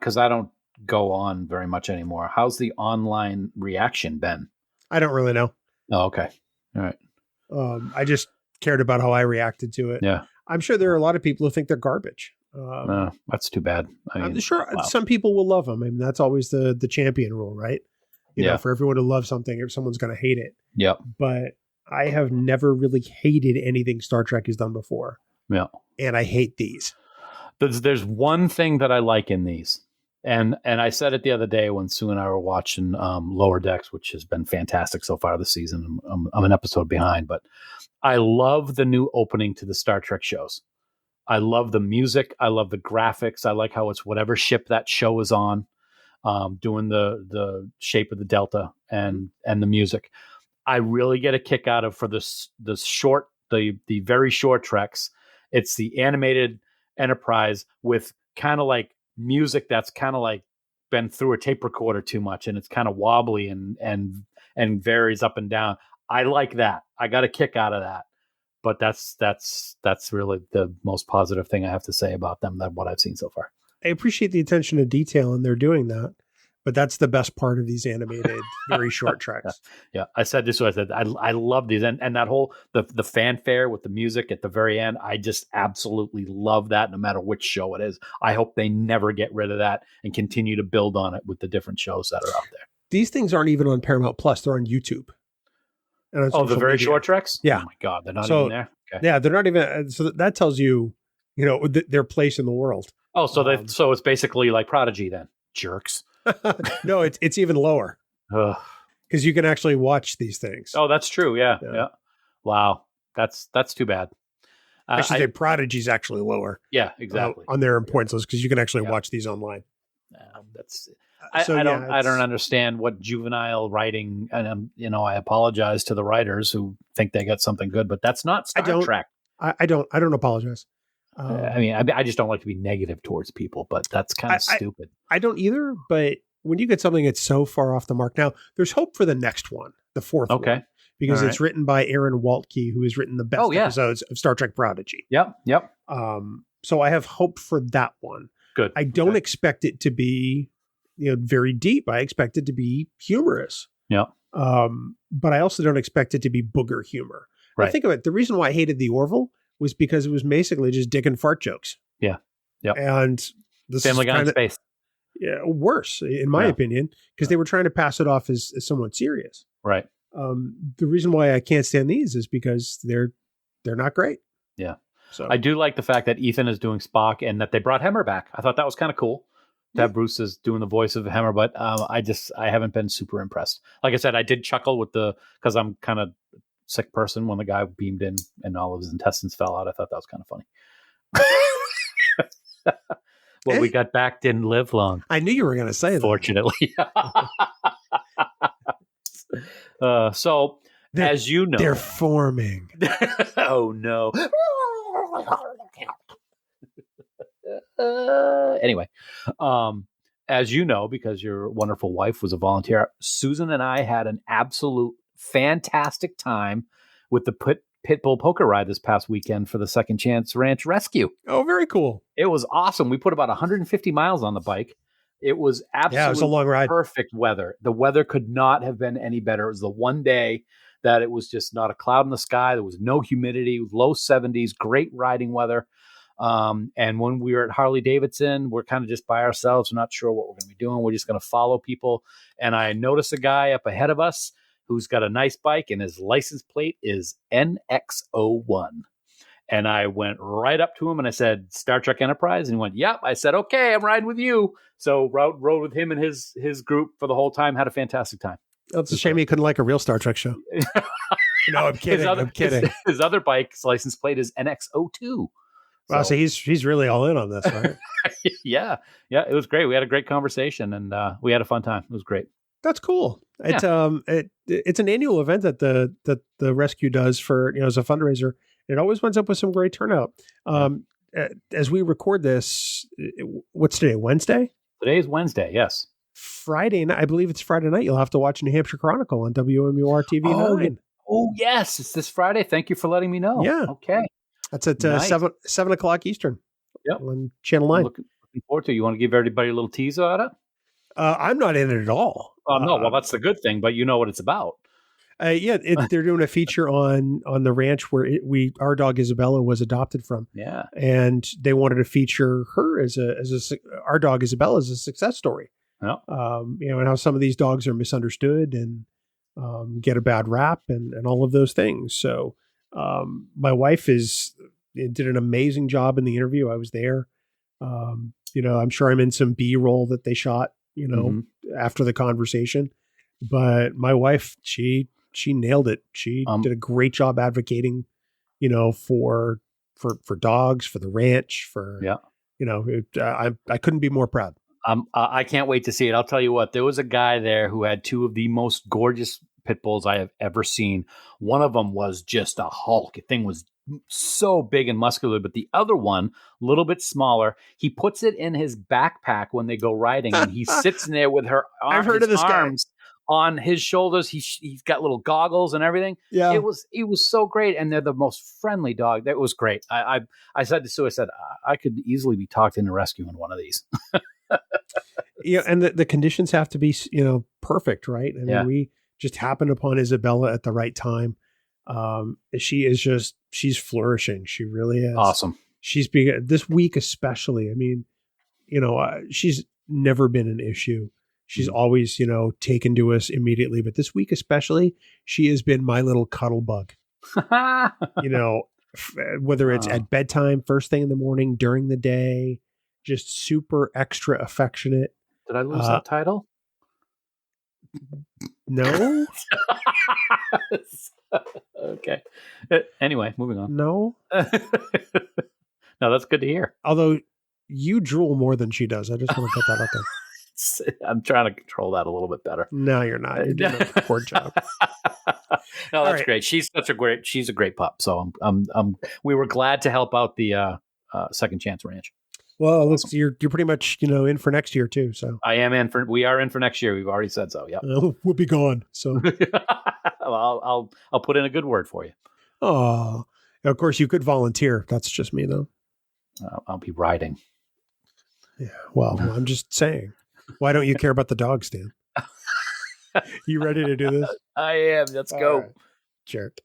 cause I don't go on very much anymore. How's the online reaction been? I don't really know. Oh, okay. All right. I just cared about how I reacted to it. Yeah. I'm sure there are a lot of people who think they're garbage. That's too bad. I'm sure some people will love them. I mean, that's always the champion rule, right? You know, for everyone to love something, if someone's going to hate it. Yep. But I have never really hated anything Star Trek has done before. Yeah. And I hate these. There's one thing that I like in these. And I said it the other day when Sue and I were watching Lower Decks, which has been fantastic so far this season. I'm an episode behind, but I love the new opening to the Star Trek shows. I love the music. I love the graphics. I like how it's whatever ship that show is on, doing the shape of the Delta and the music. I really get a kick out of for the very short treks. It's the animated Enterprise with kind of like music that's kind of like been through a tape recorder too much, and it's kind of wobbly and varies up and down. I like that. I got a kick out of that. But that's really the most positive thing I have to say about them, that what I've seen so far. I appreciate the attention to detail, and they're doing that. But that's the best part of these animated, very short treks. Yeah, I said this. I love these, and that whole the fanfare with the music at the very end. I just absolutely love that. No matter which show it is, I hope they never get rid of that and continue to build on it with the different shows that are out there. These things aren't even on Paramount Plus; they're on YouTube. The very short treks? Yeah. Oh my God, they're not even there. Okay. Yeah, they're not even. So that tells you, their place in the world. Oh, so it's basically like Prodigy then, jerks. No, it's even lower because you can actually watch these things. Oh, that's true. Yeah. Wow, that's too bad. I should say Prodigy's actually lower. Yeah, exactly. On their importance list because you can actually watch these online. I don't understand what juvenile writing, and I apologize to the writers who think they got something good, but that's not Star Trek. I don't apologize. I just don't like to be negative towards people, but that's kind of stupid. I don't either, but when you get something that's so far off the mark, now there's hope for the next one, the fourth one, because it's written by Aaron Waltke, who has written the best episodes of Star Trek Prodigy. Yep. So I have hope for that one. Good. I don't expect it to be, very deep. I expect it to be humorous. Yeah. But I also don't expect it to be booger humor. Right. I think of it. The reason why I hated the Orville was because it was basically just dick and fart jokes. Yeah. Yep. And this Family Guy in space. Yeah, worse, in my opinion, because they were trying to pass it off as somewhat serious. Right. The reason why I can't stand these is because they're not great. Yeah. So I do like the fact that Ethan is doing Spock and that they brought Hemmer back. I thought that was kind of cool. have Bruce as doing the voice of Hammer, but I haven't been super impressed. Like I said, I did chuckle because I'm kind of sick person when the guy beamed in and all of his intestines fell out. I thought that was kind of funny. What we got back didn't live long. I knew you were going to say that. Fortunately. So, as you know, they're forming. Oh no. Anyway, as you know, because your wonderful wife was a volunteer, Susan and I had an absolute fantastic time with the Pitbull poker ride this past weekend for the Second Chance Ranch Rescue. Oh, very cool. It was awesome. We put about 150 miles on the bike. It was absolutely it was a long ride. Perfect weather. The weather could not have been any better. It was the one day that it was just not a cloud in the sky. There was no humidity, low 70s, great riding weather. And when we were at Harley Davidson, we're kind of just by ourselves. We're not sure what we're going to be doing. We're just going to follow people. And I noticed a guy up ahead of us who's got a nice bike and his license plate is NX01. And I went right up to him and I said, Star Trek Enterprise. And he went, yep. I said, okay, I'm riding with you. So rode with him and his group for the whole time. Had a fantastic time. It's a shame he couldn't like a real Star Trek show. No, I'm kidding. I'm kidding. His other bike's license plate is NX02. Wow, so he's really all in on this, right? Yeah, it was great. We had a great conversation and we had a fun time. It was great. That's cool. It's it's an annual event that the rescue does for as a fundraiser. It always winds up with some great turnout. As we record this, what's today? Wednesday? Today is Wednesday. Yes. Friday, I believe it's Friday night. You'll have to watch New Hampshire Chronicle on WMUR TV 9. Oh yes, it's this Friday. Thank you for letting me know. Yeah. Okay. That's at nice. 7 o'clock Eastern. Yep. On Channel 9. Looking forward to it. You want to give everybody a little teaser at it? I'm not in it at all. Oh, no. Well, that's the good thing, but you know what it's about. They're doing a feature on the ranch where our dog Isabella was adopted from. Yeah. And they wanted to feature her as our dog Isabella as a success story. Yeah. And how some of these dogs are misunderstood and get a bad rap and all of those things. So my wife did an amazing job in the interview. I was there. I'm sure I'm in some B-roll that they shot, after the conversation, but my wife, she nailed it. She did a great job advocating, for dogs, for the ranch, I couldn't be more proud. I can't wait to see it. I'll tell you what, there was a guy there who had two of the most gorgeous pit bulls I have ever seen. One of them was just a Hulk. The thing was so big and muscular, but the other one, a little bit smaller, he puts it in his backpack when they go riding and he sits in there with her I've heard of this arms on his shoulders. He's got little goggles and everything. Yeah. It was so great. And they're the most friendly dog. That was great. I said to Sue, I could easily be talked into rescuing one of these. And the conditions have to be, perfect, right? I mean, we just happened upon Isabella at the right time. She's flourishing. She really is. Awesome. She's being this week, especially. I mean, she's never been an issue. She's always, taken to us immediately, but this week, especially, she has been my little cuddle bug, whether it's at bedtime, first thing in the morning, during the day, just super extra affectionate. Did I lose that title? No. Okay. Anyway, moving on. No. No, that's good to hear. Although you drool more than she does. I just want to put that out there. I'm trying to control that a little bit better. No, you're not. You're doing a poor job. No, that's great. She's a great pup. So we were glad to help out the Second Chance Ranch. Well, look, you're pretty much, in for next year too. So we are in for next year. We've already said so. Yeah. We'll be gone. So I'll put in a good word for you. Oh, of course you could volunteer. That's just me though. I'll be riding. Yeah. Well, I'm just saying, why don't you care about the dogs, Dan? You ready to do this? I am. Let's go. Right. Jerk.